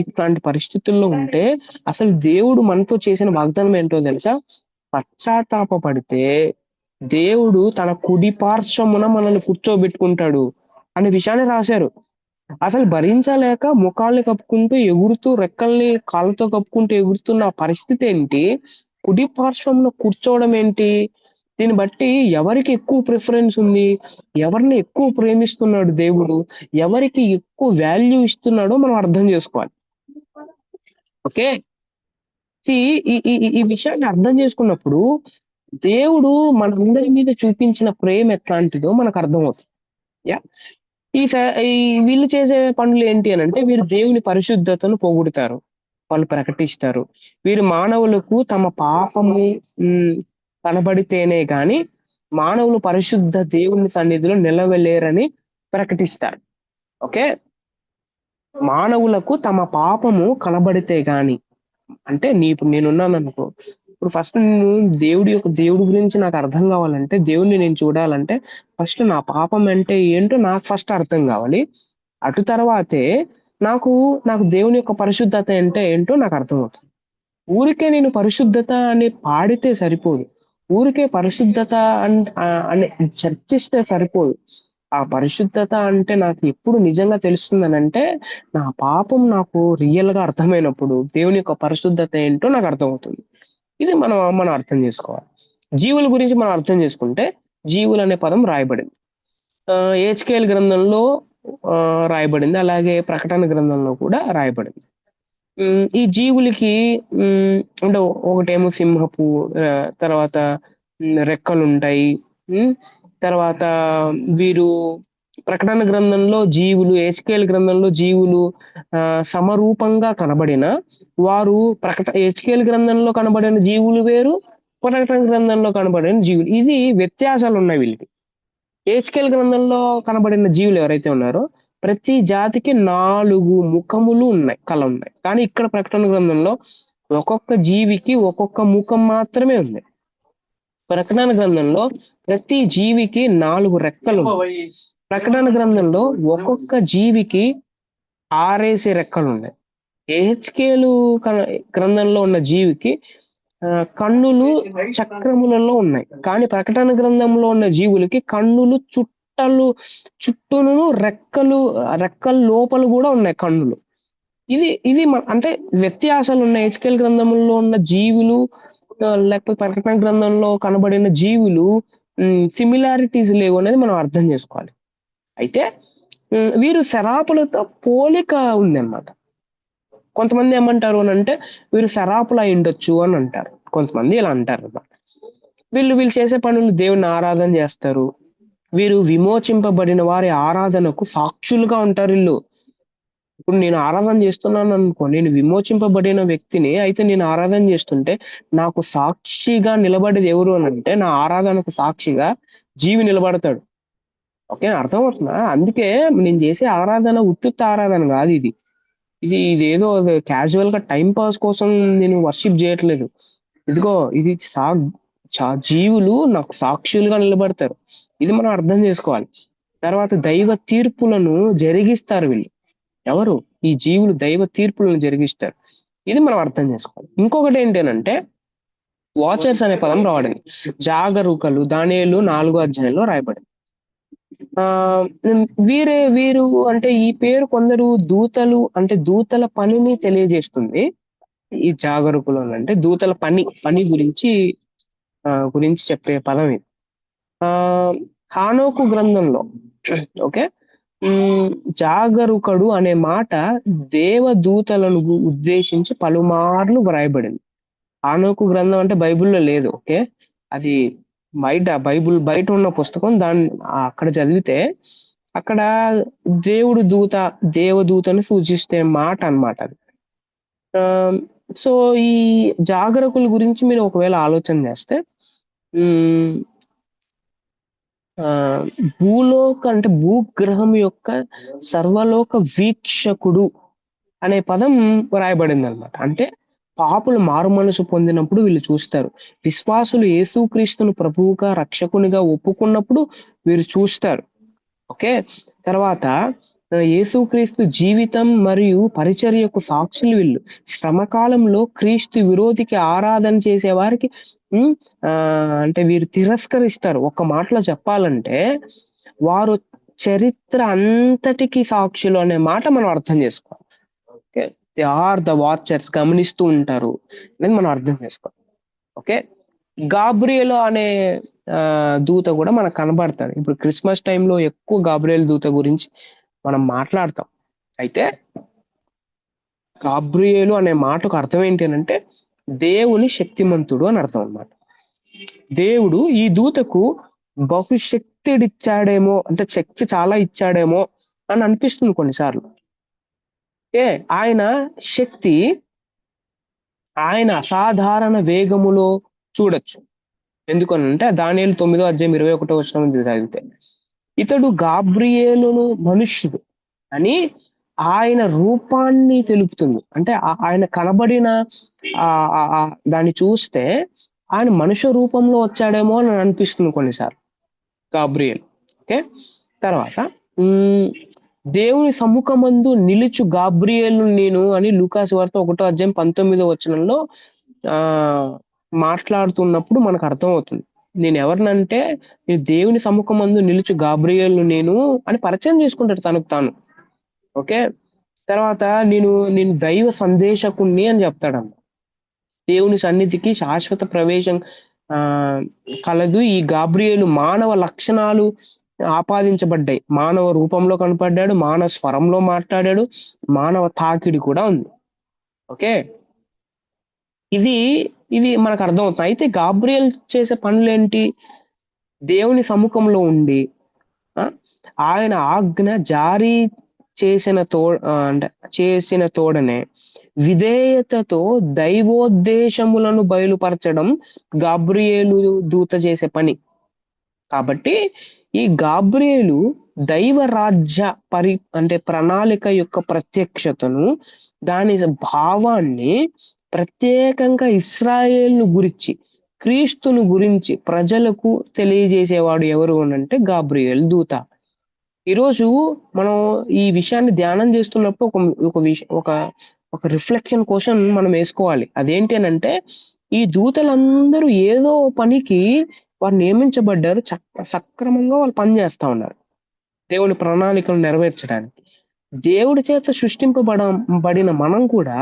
ఇట్లాంటి పరిస్థితుల్లో ఉంటే అసలు దేవుడు మనతో చేసిన వాగ్దానం ఏంటో తెలుసా? పశ్చాత్తాపపడితే దేవుడు తన కుడి పార్శ్వమున మనల్ని కూర్చోబెట్టుకుంటాడు అనే విషయాన్ని రాశారు. అసలు భరించలేక ముఖాల్ని కప్పుకుంటూ ఎగురుతూ రెక్కల్ని కాళ్ళతో కప్పుకుంటూ ఎగురుతున్న పరిస్థితి ఏంటి? కుడి పార్శ్వంలో కూర్చోవడం ఏంటి? దీన్ని బట్టి ఎవరికి ఎక్కువ ప్రిఫరెన్స్ ఉంది, ఎవరిని ఎక్కువ ప్రేమిస్తున్నాడు దేవుడు, ఎవరికి ఎక్కువ వాల్యూ ఇస్తున్నాడో మనం అర్థం చేసుకోవాలి. ఓకే. ఈ ఈ ఈ ఈ విషయాన్ని అర్థం చేసుకున్నప్పుడు దేవుడు మనందరి మీద చూపించిన ప్రేమ ఎట్లాంటిదో మనకు అర్థమవుతుంది. యా ఈ వీళ్ళు చేసే పనులు ఏంటి అని అంటే, వీరు దేవుని పరిశుద్ధతను పొగుడుతారు, వాళ్ళు ప్రకటిస్తారు. వీరు మానవులకు తమ పాపము కనబడితేనే గాని మానవులు పరిశుద్ధ దేవుని సన్నిధిలో నిలవలేరని ప్రకటిస్తారు. ఓకే. మానవులకు తమ పాపము కనబడితే గాని, అంటే ఇప్పుడు నేనున్నాను అనుకో, ఇప్పుడు ఫస్ట్ నేను దేవుడి గురించి నాకు అర్థం కావాలంటే, దేవుడిని నేను చూడాలంటే ఫస్ట్ నా పాపం అంటే ఏంటో నాకు ఫస్ట్ అర్థం కావాలి. అటు తర్వాతే నాకు దేవుని యొక్క పరిశుద్ధత అంటే ఏంటో నాకు అర్థమవుతుంది. ఊరికే నేను పరిశుద్ధత అని పాడితే సరిపోదు. ఊరికే పరిశుద్ధత అని చర్చిస్తే సరిపోదు. ఆ పరిశుద్ధత అంటే నాకు ఎప్పుడు నిజంగా తెలుస్తుందనంటే, నా పాపం నాకు రియల్ గా అర్థమైనప్పుడు దేవుని యొక్క పరిశుద్ధత ఏంటో నాకు అర్థమవుతుంది. ఇది మనం అర్థం చేసుకోవాలి. జీవుల గురించి మనం అర్థం చేసుకుంటే, జీవులు అనే పదం రాయబడింది. ఏహెచ్కేఎల్ గ్రంథంలో రాయబడింది. అలాగే ప్రకటన గ్రంథంలో కూడా రాయబడింది. ఈ జీవులకి అంటే ఒకటేమో సింహపు తర్వాత రెక్కలుంటాయి. తర్వాత వీరు ప్రకటన గ్రంథంలో జీవులు, ఏహెచ్కేఎల్ గ్రంథంలో జీవులు సమరూపంగా కనబడిన వారు ఏహెచ్కేఎల్ గ్రంథంలో కనబడిన జీవులు వేరు, ప్రకటన గ్రంథంలో కనబడిన జీవులు, ఇది వ్యత్యాసాలు ఉన్నాయి వీళ్ళకి. ఏహెచ్కేఎల్ గ్రంథంలో కనబడిన జీవులు ఎవరైతే ఉన్నారో ప్రతి జాతికి 4 ముఖములు ఉన్నాయి, కళ ఉన్నాయి. కానీ ఇక్కడ ప్రకటన గ్రంథంలో ఒక్కొక్క జీవికి ఒక్కొక్క ముఖం మాత్రమే ఉంది. ప్రకటన గ్రంథంలో ప్రతి జీవికి 4 రెక్కలు. ప్రకటన గ్రంథంలో ఒక్కొక్క జీవికి 6 రెక్కలు ఉన్నాయి. ఏహెచ్కేలు గ్రంథంలో ఉన్న జీవికి కన్నులు చక్రములలో ఉన్నాయి. కానీ ప్రకటన గ్రంథంలో ఉన్న జీవులకి కన్నులు చుట్టూను రెక్కల లోపల కూడా ఉన్నాయి కన్నులు. ఇది అంటే వ్యత్యాసాలు ఉన్నాయి. ఏహెచ్కేఎల్ గ్రంథంలో ఉన్న జీవులు లేకపోతే ప్రకటన గ్రంథంలో కనబడిన జీవులు సిమిలారిటీస్ లేవు అనేది మనం అర్థం చేసుకోవాలి. అయితే వీరు శరాపులతో పోలిక ఉంది అన్నమాట. కొంతమంది ఏమంటారు అని అంటే, వీరు శరాపులు అయి ఉండొచ్చు అని అంటారు. కొంతమంది ఇలా అంటారు అన్నమాట. వీళ్ళు చేసే పనులు దేవుని ఆరాధన చేస్తారు. వీరు విమోచింపబడిన వారి ఆరాధనకు సాక్షులుగా ఉంటారు వీళ్ళు. ఇప్పుడు నేను ఆరాధన చేస్తున్నాను అనుకో, నేను విమోచింపబడిన వ్యక్తిని అయితే నేను ఆరాధన చేస్తుంటే నాకు సాక్షిగా నిలబడేది ఎవరు అని అంటే, నా ఆరాధనకు సాక్షిగా జీవి నిలబడతాడు. ఓకే, అర్థమవుతుందా? అందుకే నేను చేసే ఆరాధన ఉత్తుత్త ఆరాధన కాదు. ఇదేదో క్యాజువల్ గా టైం పాస్ కోసం నేను వర్షిప్ చేయట్లేదు. ఇదిగో ఇది జీవులు నాకు సాక్షులుగా నిలబడతారు. ఇది మనం అర్థం చేసుకోవాలి. తర్వాత దైవ తీర్పులను జరిగిస్తారు వీళ్ళు. ఎవరు? ఈ జీవులు దైవ తీర్పులను జరిగిస్తారు. ఇది మనం అర్థం చేసుకోవాలి. ఇంకొకటి ఏంటంటే వాచర్స్ అనే పదం రావడింది. జాగరూకలు దానియేలు 4వ అధ్యాయంలో రాయబడింది. వీరు అంటే ఈ పేరు కొందరు దూతలు అంటే దూతల పనిని తెలియజేస్తుంది. ఈ జాగరూకులు అంటే దూతల పని గురించి చెప్పే పదం ఇది. హానోకు గ్రంథంలో ఓకే జాగరూకుడు అనే మాట దేవదూతలను ఉద్దేశించి పలుమార్లు వ్రాయబడింది. హానోకు గ్రంథం అంటే బైబిల్లో లేదు. ఓకే, అది బైబిల్ బయట ఉన్న పుస్తకం. దాన్ని అక్కడ చదివితే అక్కడ దేవదూతను సూచిస్తే మాట అన్నమాట అది. సో ఈ జాగరకుల గురించి మీరు ఒకవేళ ఆలోచన చేస్తే అంటే భూగ్రహం యొక్క సర్వలోక వీక్షకుడు అనే పదం రాయబడింది అనమాట. అంటే పాపులు మారు మనసు పొందినప్పుడు వీళ్ళు చూస్తారు. విశ్వాసులు యేసుక్రీస్తును ప్రభువుగా రక్షకునిగా ఒప్పుకున్నప్పుడు వీరు చూస్తారు. ఓకే, తర్వాత యేసుక్రీస్తు జీవితం మరియు పరిచర్యకు సాక్షులు వీళ్ళు. శ్రమకాలంలో క్రీస్తు విరోధికి ఆరాధన చేసే వారికి అంటే వీరు తిరస్కరిస్తారు. ఒక్క మాటలో చెప్పాలంటే వారు చరిత్ర అంతటికి సాక్షులు అనే మాట మనం అర్థం చేసుకోవాలి. Okay, they are the watchers, గమనిస్తూ ఉంటారు అనేది మనం అర్థం చేసుకోవాలి. ఓకే, గాబ్రియల్ అనే దూత కూడా మనకు కనబడతాడు. ఇప్పుడు క్రిస్మస్ టైంలో ఎక్కువ గాబ్రియల్ దూత గురించి మనం మాట్లాడతాం. అయితే గాబ్రియేలు అనే మాటకు అర్థం ఏంటి అంటే దేవుని శక్తిమంతుడు అని అర్థం అన్నమాట. దేవుడు ఈ దూతకు బహుశక్తిడిచ్చాడేమో, అంటే శక్తి చాలా ఇచ్చాడేమో అని అనిపిస్తుంది కొన్నిసార్లు. ఆయన శక్తి ఆయన అసాధారణ వేగములో చూడొచ్చు. ఎందుకనంటే దానియేలు 9వ అధ్యాయం 21వ వచనం చదివితే ఇతడు గాబ్రియేలును మనుష్యుడు అని ఆయన రూపాన్ని తెలుపుతుంది. అంటే ఆయన కనబడిన దాన్ని చూస్తే ఆయన మనుష్య రూపంలో వచ్చాడేమో అని అనిపిస్తుంది కొన్నిసార్లు గాబ్రియేల్. ఓకే, తర్వాత దేవుని సముఖమందు నిలుచు గాబ్రియేలు నేను అని లూకా సువార్త 1వ అధ్యాయం 19వ వచనంలో మాట్లాడుతున్నప్పుడు మనకు అర్థమవుతుంది. నేను ఎవరినంటే నేను దేవుని సముఖమందు నిలుచు గాబ్రియేలు నేను అని పరిచయం చేసుకుంటాడు తనకు తాను. ఓకే, తర్వాత నేను దైవ సందేశకుణ్ణి అని చెప్తాడన్న. దేవుని సన్నిధికి శాశ్వత ప్రవేశం కలదు. ఈ గాబ్రియేలు మానవ లక్షణాలు ఆపాదించబడ్డాయి. మానవ రూపంలో కనపడ్డాడు, మానవ స్వరంలో మాట్లాడాడు, మానవ తాకిడి కూడా ఉంది. ఓకే, ఇది మనకు అర్థమవుతుంది. అయితే గాబ్రియేల్ చేసే పనులేంటి? దేవుని సముఖంలో ఉండి ఆయన ఆజ్ఞ జారీ చేసిన తోడనే విధేయతతో దైవోద్దేశములను బయలుపరచడం గాబ్రియేలు దూత చేసే పని. కాబట్టి ఈ గాబ్రియేలు దైవ రాజ్య ప్రణాళిక యొక్క ప్రత్యక్షతను, దాని భావాన్ని ప్రత్యేకంగా ఇశ్రాయేలును గురించి, క్రీస్తును గురించి ప్రజలకు తెలియజేసేవాడు ఎవరు అనంటే గాబ్రియేల్ దూత. ఈరోజు మనం ఈ విషయాన్ని ధ్యానం చేస్తున్నప్పుడు ఒక రిఫ్లెక్షన్ క్వశ్చన్ మనం వేసుకోవాలి. అదేంటి అనంటే ఈ దూతలందరూ ఏదో పనికి వారు నియమించబడ్డారు, సక్రమంగా వాళ్ళు పనిచేస్తా ఉన్నారు దేవుని ప్రణాళికలు నెరవేర్చడానికి. దేవుడి చేత సృష్టింపబడిన మనం కూడా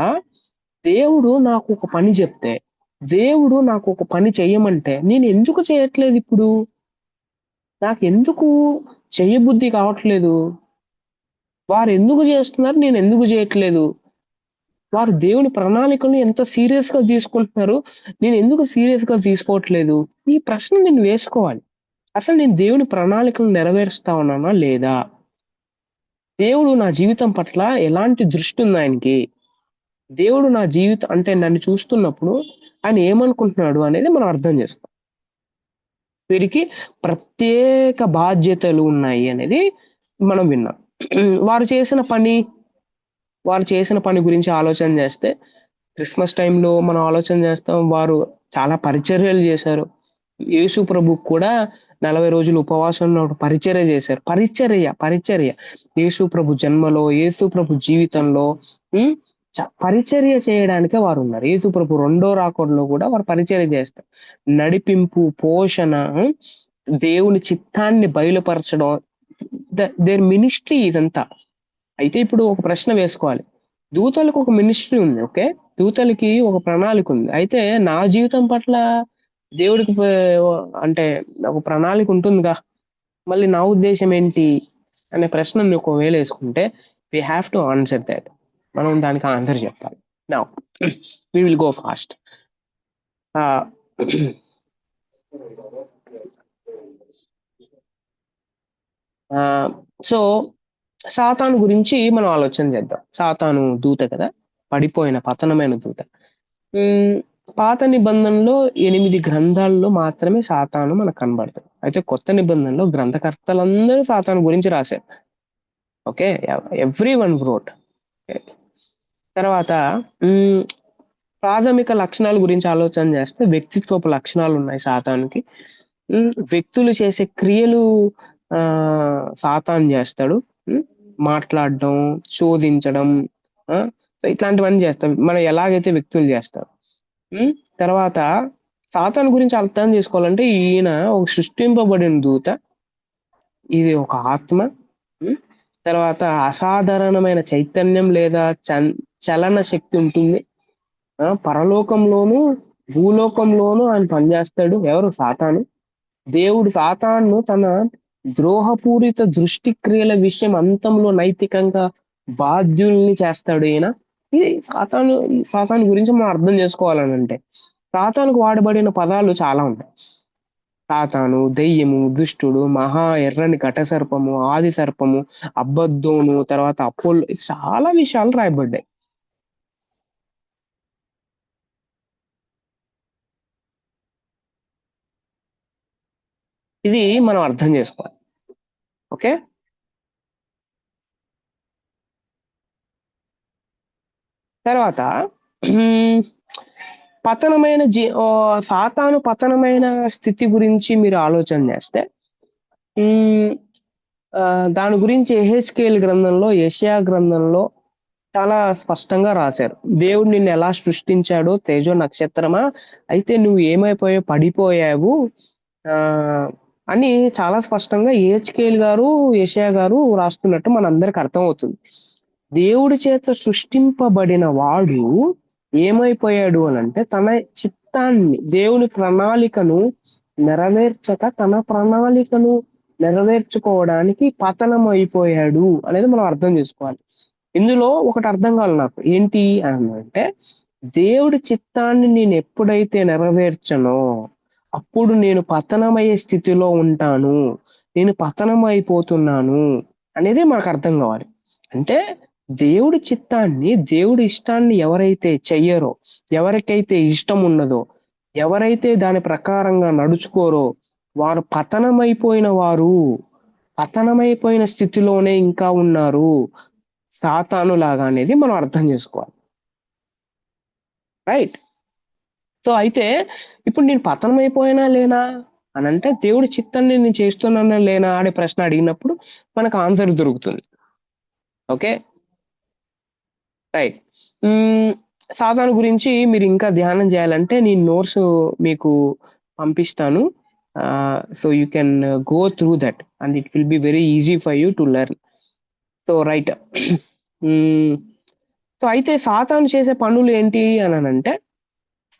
దేవుడు నాకు ఒక పని చెప్తే, దేవుడు నాకు ఒక పని చెయ్యమంటే నేను ఎందుకు చేయట్లేదు? ఇప్పుడు నాకు ఎందుకు చెయ్యబుద్ధి కావట్లేదు? వారు ఎందుకు చేస్తున్నారు, నేను ఎందుకు చేయట్లేదు? వారు దేవుని ప్రణాళికలను ఎంత సీరియస్ గా తీసుకుంటున్నారు, నేను ఎందుకు సీరియస్ గా తీసుకోవట్లేదు? ఈ ప్రశ్న నేను వేసుకోవాలి. అసలు నేను దేవుని ప్రణాళికలను నెరవేరుస్తా ఉన్నానా లేదా? దేవుడు నా జీవితం పట్ల ఎలాంటి దృష్టి ఉంది ఆయనకి? దేవుడు నా జీవితం అంటే నన్ను చూస్తున్నప్పుడు ఆయన ఏమనుకుంటున్నాడు అనేది మనం అర్థం చేసుకోవాలి. వీరికి ప్రత్యేక బాధ్యతలు ఉన్నాయి అనేది మనం విన్నాం. వారు చేసిన పని గురించి ఆలోచన చేస్తే క్రిస్మస్ టైంలో మనం ఆలోచన చేస్తాం. వారు చాలా పరిచర్యలు చేశారు. యేసు ప్రభు కూడా 40 రోజులు ఉపవాసం పరిచర్య చేశారు. పరిచర్య యేసు ప్రభు జన్మలో, యేసు ప్రభు జీవితంలో పరిచర్య చేయడానికే వారు ఉన్నారు. యేసు ప్రభు రెండో రాకడలో కూడా వారు పరిచర్య చేస్తారు. నడిపింపు, పోషణ, దేవుని చిత్తాన్ని బయలుపరచడం, దేర్ మినిస్ట్రీ ఇదంతా. అయితే ఇప్పుడు ఒక ప్రశ్న వేసుకోవాలి. దూతలకు ఒక మినిస్ట్రీ ఉంది. ఓకే. దూతలకి ఒక ప్రణాళిక ఉంది. అయితే నా జీవితం పట్ల దేవుడికి అంటే ఒక ప్రణాళిక ఉంటుందిగా. మళ్ళీ నా ఉద్దేశం ఏంటి అనే ప్రశ్న ఒకవేళ వేసుకుంటే we have to answer that. మనం దానికి ఆన్సర్ చెప్పాలి. Now we will go fast. So సాతాను గురించి మనం ఆలోచన చేద్దాం. సాతాను దూత కదా, పడిపోయిన పతనమైన దూత. పాత నిబంధనలో 8 గ్రంథాల్లో మాత్రమే సాతాను మనకు కనబడతాడు. అయితే కొత్త నిబంధనలో గ్రంథకర్తలందరూ సాతాను గురించి రాశారు. Okay, every one wrote. తర్వాత ప్రాథమిక లక్షణాల గురించి ఆలోచన చేస్తే వ్యక్తిత్వపు లక్షణాలు ఉన్నాయి సాతానుకి. వ్యక్తులు చేసే క్రియలు సాతాను చేస్తాడు. మాట్లాడడం, శోధించడం, ఇట్లాంటివన్నీ చేస్తాం మనం ఎలాగైతే వ్యక్తులు చేస్తాం. తర్వాత సాతాను గురించి అర్థం చేసుకోవాలంటే ఈయన ఒక సృష్టింపబడిన దూత, ఇది ఒక ఆత్మ. తర్వాత అసాధారణమైన చైతన్యం లేదా చలన శక్తి ఉంటుంది. పరలోకంలోను భూలోకంలోను ఆయన పనిచేస్తాడు. ఎవరు? సాతాను. దేవుడు సాతాను తన ద్రోహపూరిత దృష్టి క్రియల విషయం అంతంలో నైతికంగా బాధ్యుల్ని చేస్తాడు ఈయన. ఇది సాతాను గురించి మనం అర్థం చేసుకోవాలని అంటే సాతానుకు వాడబడిన పదాలు చాలా ఉంటాయి. సాతాను, దెయ్యము, దుష్టుడు, మహా ఎర్రని ఘట సర్పము, ఆది సర్పము, అబద్ధోను, తర్వాత అపోల్లో, చాలా విషయాలు రాయబడ్డాయి. ఇది మనం అర్థం చేసుకోవాలి. ఓకే. తర్వాత పతనమైన సాతాను పతనమైన స్థితి గురించి మీరు ఆలోచన చేస్తే దాని గురించి యెహెజ్కేలు గ్రంథంలో, యెషయా గ్రంథంలో చాలా స్పష్టంగా రాశారు. దేవుడు నిన్ను ఎలా సృష్టించాడో, తేజో నక్షత్రమా అయితే నువ్వు ఏమైపోయావు, పడిపోయావు అని చాలా స్పష్టంగా యెహెజ్కేలు గారు, యెషయా గారు రాస్తున్నట్టు మనందరికి అర్థమవుతుంది. దేవుడి చేత సృష్టింపబడిన వాడు ఏమైపోయాడు అని అంటే తన చిత్తాన్ని, దేవుని ప్రణాళికను నెరవేర్చక తన ప్రణాళికను నెరవేర్చుకోవడానికి పతనం అయిపోయాడు అనేది మనం అర్థం చేసుకోవాలి. ఇందులో ఒకటి అర్థం కావాలి నాకు, ఏంటి అని అంటే దేవుడి చిత్తాన్ని నేను ఎప్పుడైతే నెరవేర్చనో అప్పుడు నేను పతనమయ్యే స్థితిలో ఉంటాను, నేను పతనం అయిపోతున్నాను అనేది మనకు అర్థం కావాలి. అంటే దేవుడి చిత్తాన్ని, దేవుడి ఇష్టాన్ని ఎవరైతే చెయ్యరో, ఎవరికైతే ఇష్టం ఉన్నదో, ఎవరైతే దాని ప్రకారంగా నడుచుకోరో వారు పతనమైపోయిన వారు, పతనమైపోయిన స్థితిలోనే ఇంకా ఉన్నారు, సాతాను లాగా అనేది మనం అర్థం చేసుకోవాలి. రైట్. సో అయితే ఇప్పుడు నేను పతనం అయిపోయినా లేనా అని అంటే దేవుడి చిత్తాన్ని నేను చేస్తున్నానా లేనా అనే ప్రశ్న అడిగినప్పుడు మనకు ఆన్సర్ దొరుకుతుంది. ఓకే. రైట్. సాతాను గురించి మీరు ఇంకా ధ్యానం చేయాలంటే నేను నోట్స్ మీకు పంపిస్తాను. So you can go through that and it will be very easy for you to learn. So right. So అయితే సాతాను చేసే పనులు ఏంటి అని అంటే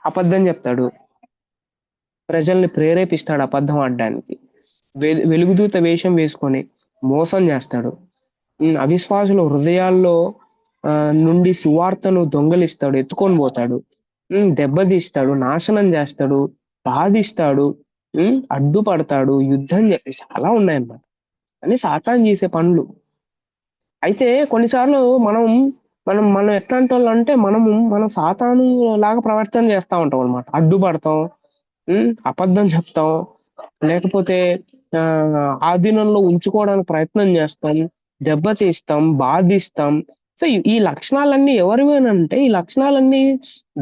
అబద్ధం చెప్తాడు, ప్రజల్ని ప్రేరేపిస్తాడు అబద్ధం ఆడడానికి, వెలుగుదూత వేషం వేసుకొని మోసం చేస్తాడు, అవిశ్వాసుల హృదయాల్లో నుండి సువార్తను దొంగలిస్తాడు, ఎత్తుకొని పోతాడు, దెబ్బతీస్తాడు, నాశనం చేస్తాడు, బాధిస్తాడు, అడ్డుపడతాడు, యుద్ధం చాలా ఉన్నాయన్నమాట అని సాతాను చేసే పనులు. అయితే కొన్నిసార్లు మనం ఎట్లాంటి వాళ్ళు అంటే మనం సాతాను లాగా ప్రవర్తన చేస్తా ఉంటాం అనమాట. అడ్డుపడతాం, అబద్ధం చెప్తాం, లేకపోతే ఆధీనంలో ఉంచుకోవడానికి ప్రయత్నం చేస్తాం, దెబ్బతీస్తాం, బాధిస్తాం. సో ఈ లక్షణాలన్నీ ఎవరివేనంటే ఈ లక్షణాలన్నీ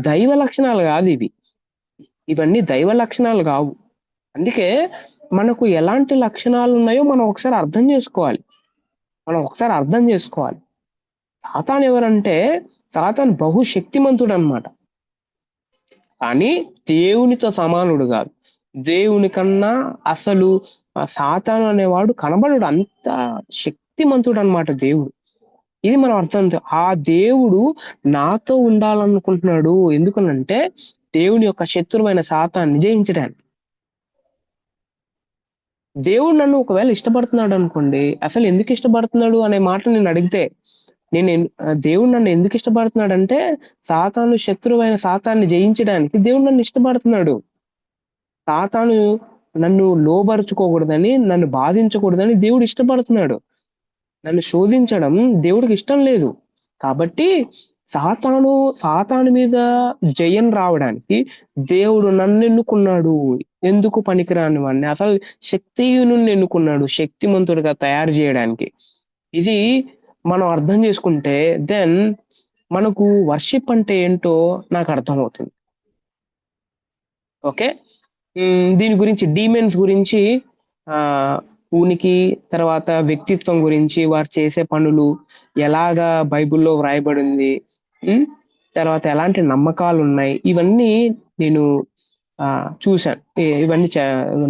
దైవ లక్షణాలు కాదు. ఇవన్నీ దైవ లక్షణాలు కావు. అందుకే మనకు ఎలాంటి లక్షణాలు ఉన్నాయో మనం ఒకసారి అర్థం చేసుకోవాలి. సాతాను ఎవరంటే సాతాను బహుశక్తిమంతుడు అనమాట. కానీ దేవునితో సమానుడు కాదు. దేవుని కన్నా అసలు సాతాను అనేవాడు కనబడడు. అంత శక్తిమంతుడు అనమాట దేవుడు. ఇది మనం ఆ దేవుడు నాతో ఉండాలనుకుంటున్నాడు. ఎందుకనంటే దేవుని యొక్క శత్రువైన సాతాన్ని జయించడానికి. దేవుడు నన్ను ఒకవేళ ఇష్టపడుతున్నాడు అనుకోండి, అసలు ఎందుకు ఇష్టపడుతున్నాడు అనే మాట నేను అడిగితే, దేవుడు నన్ను ఎందుకు ఇష్టపడుతున్నాడంటే సాతాను శత్రువైన సాతాన్ని జయించడానికి దేవుడు నన్ను ఇష్టపడుతున్నాడు. సాతాను నన్ను లోబరుచుకోకూడదని, నన్ను బాధించకూడదని దేవుడు ఇష్టపడుతున్నాడు. నన్ను శోధించడం దేవుడికి ఇష్టం లేదు. కాబట్టి సాతాను మీద జయం రావడానికి దేవుడు నన్ను ఎన్నుకున్నాడు. ఎందుకు పనికిరాని వాడిని అసలు శక్తిహీనుని ఎన్నుకున్నాడు శక్తిమంతుడిగా తయారు చేయడానికి. ఇది మనం అర్థం చేసుకుంటే దెన్ మనకు వర్షిప్ అంటే ఏంటో నాకు అర్థమవుతుంది. ఓకే. దీని గురించి డీమెన్స్ గురించి ఉనికి, తర్వాత వ్యక్తిత్వం గురించి, వారు చేసే పనులు ఎలాగా బైబిల్లో వ్రాయబడింది, తర్వాత ఎలాంటి నమ్మకాలు ఉన్నాయి, ఇవన్నీ నేను చూశాను. ఇవన్నీ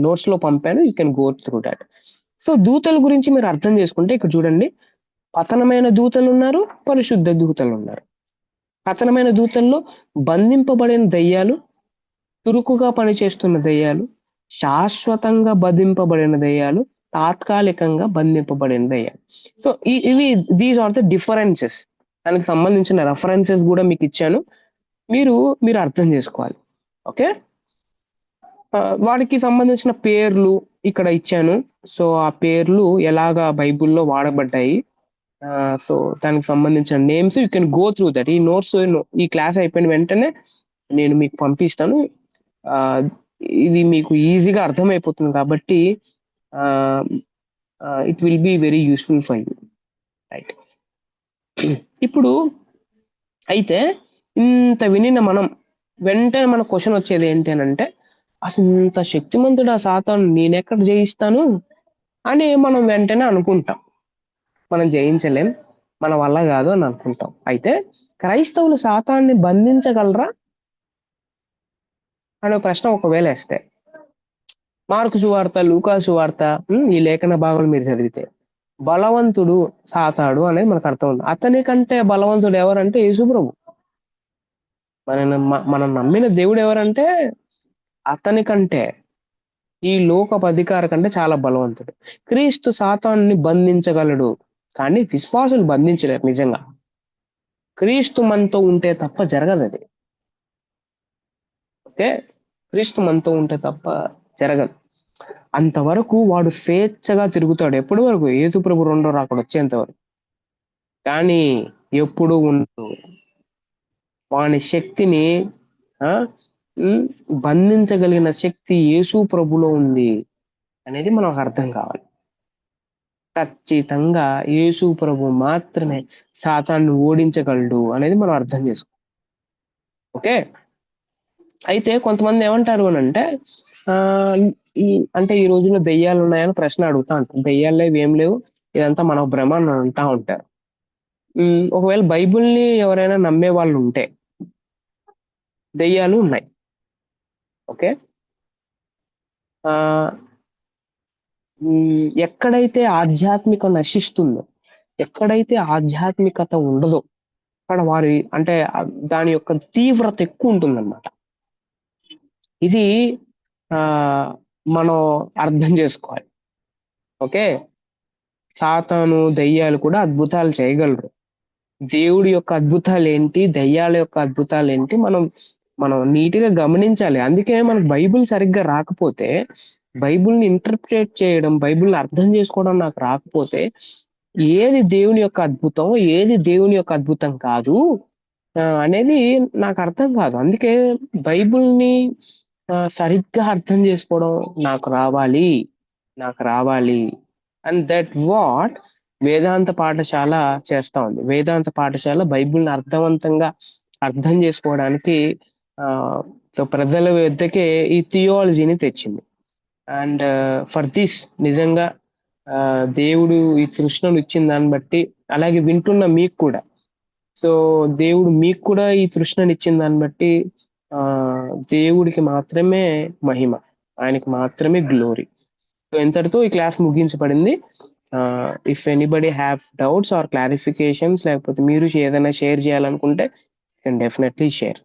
నోట్స్ లో పంపాను. You can go through that. So దూతల గురించి మీరు అర్థం చేసుకుంటే ఇక్కడ చూడండి, పతనమైన దూతలు ఉన్నారు, పరిశుద్ధ దూతలు ఉన్నారు. పతనమైన దూతల్లో బంధింపబడిన దయ్యాలు, చురుకుగా పనిచేస్తున్న దయ్యాలు, శాశ్వతంగా బంధింపబడిన దయ్యాలు, తాత్కాలికంగా బంధింపబడిన దయ్యాలు. సో ఇవి దీస్ ఆర్ ద డిఫరెన్సెస్. దానికి సంబంధించిన రెఫరెన్సెస్ కూడా మీకు ఇచ్చాను. మీరు అర్థం చేసుకోవాలి. ఓకే. వాటికి సంబంధించిన పేర్లు ఇక్కడ ఇచ్చాను. సో ఆ పేర్లు ఎలాగా బైబిల్లో వాడబడ్డాయి, సో దానికి సంబంధించిన names you can go through that. ఈ నోట్స్ ఈ క్లాస్ అయిపోయిన వెంటనే నేను మీకు పంపిస్తాను. ఇది మీకు ఈజీగా అర్థమైపోతుంది కాబట్టి it will be very useful for you. Right. ఇప్పుడు అయితే ఇంత వినిన మనం వెంటనే మన క్వశ్చన్ వచ్చేది ఏంటి అని అంటే, అసలు ఇంత శక్తిమంతుడు ఆ సాతాను నేనెక్కడ జయిస్తాను అని మనం వెంటనే అనుకుంటాం. మనం జయించలేం, మన వల్ల కాదు అని అనుకుంటాం. అయితే క్రైస్తవులు సాతాన్ని బంధించగలరా అనే ప్రశ్న ఒకవేళ వేస్తే, మార్కు సువార్త, లూకా సువార్త, ఈ లేఖన భాగం మీరు చదివితే బలవంతుడు సాతాడు అనేది మనకు అర్థం ఉంది. అతని కంటే బలవంతుడు ఎవరంటే యేసుప్రభు. మనం నమ్మిన దేవుడు ఎవరంటే అతని కంటే, ఈ లోకపు అధికారి కంటే చాలా బలవంతుడు. క్రీస్తు సాతాన్ని బంధించగలడు, కానీ విశ్వాసులు బంధించలేరు. నిజంగా క్రీస్తు మనతో ఉంటే తప్ప జరగదు అది. ఓకే. క్రీస్తు మనతో ఉంటే తప్ప జరగదు. అంతవరకు వాడు స్వేచ్ఛగా తిరుగుతాడు. ఎప్పటి వరకు? యేసుప్రభు రెండో రాకడ వచ్చేంత వరకు. కానీ ఎప్పుడు ఉండదు. వాని శక్తిని బంధించగలిగిన శక్తి యేసు ప్రభులో ఉంది అనేది మనకు అర్థం కావాలి. ఖచ్చితంగా యేసు ప్రభు మాత్రమే సాతాన్ని ఓడించగలడు అనేది మనం అర్థం చేసుకో. ఓకే. అయితే కొంతమంది ఏమంటారు అని అంటే, ఈ రోజుల్లో దెయ్యాలు ఉన్నాయని ప్రశ్న అడుగుతా ఉంటారు. దెయ్యాలు లేవు, ఏం లేవు, ఇదంతా మన భ్రమ అని అంటా ఉంటారు. ఒకవేళ బైబిల్ని ఎవరైనా నమ్మే వాళ్ళు ఉంటే దెయ్యాలు ఉన్నాయి. ఓకే. ఎక్కడైతే ఆధ్యాత్మికత నశిస్తుందో, ఎక్కడైతే ఆధ్యాత్మికత ఉండదో అక్కడ వారి అంటే దాని యొక్క తీవ్రత ఎక్కువ ఉంటుందన్నమాట. ఇది మనం అర్థం చేసుకోవాలి. ఓకే. సాతాను, దయ్యాలు కూడా అద్భుతాలు చేయగలరు. దేవుడి యొక్క అద్భుతాలు ఏంటి, దయ్యాల యొక్క అద్భుతాలు ఏంటి మనం నీట్గా గమనించాలి. అందుకే మనకు బైబిల్ సరిగ్గా రాకపోతే, బైబిల్ని ఇంటర్ప్రిటేట్ చేయడం, బైబిల్ని అర్థం చేసుకోవడం నాకు రాకపోతే, ఏది దేవుని యొక్క అద్భుతం, ఏది దేవుని యొక్క అద్భుతం కాదు అనేది నాకు అర్థం కాదు. అందుకే బైబిల్ని సరిగ్గా అర్థం చేసుకోవడం నాకు రావాలి. అండ్ దట్ వాట్ వేదాంత పాఠశాల చేస్తా ఉంది. వేదాంత పాఠశాల బైబిల్ని అర్థవంతంగా అర్థం చేసుకోవడానికి ప్రజల వద్దకే ఈ థియాలజీని తెచ్చింది. అండ్ ఫర్ దిస్ నిజంగా దేవుడు ఈ సృష్టిని ఇచ్చిన దాన్ని బట్టి, అలాగే వింటున్న మీకు కూడా సో, దేవుడు మీకు కూడా ఈ తృష్ణనిచ్చిన దాన్ని బట్టి దేవుడికి మాత్రమే మహిమ. ఆయనకి మాత్రమే గ్లోరీ. సో, ఇంతటితో ఈ క్లాస్ ముగించబడింది. If anybody have doubts or clarifications లేకపోతే మీరు ఏదైనా షేర్ చేయాలనుకుంటే కెన్ డెఫినెట్‌లీ షేర్.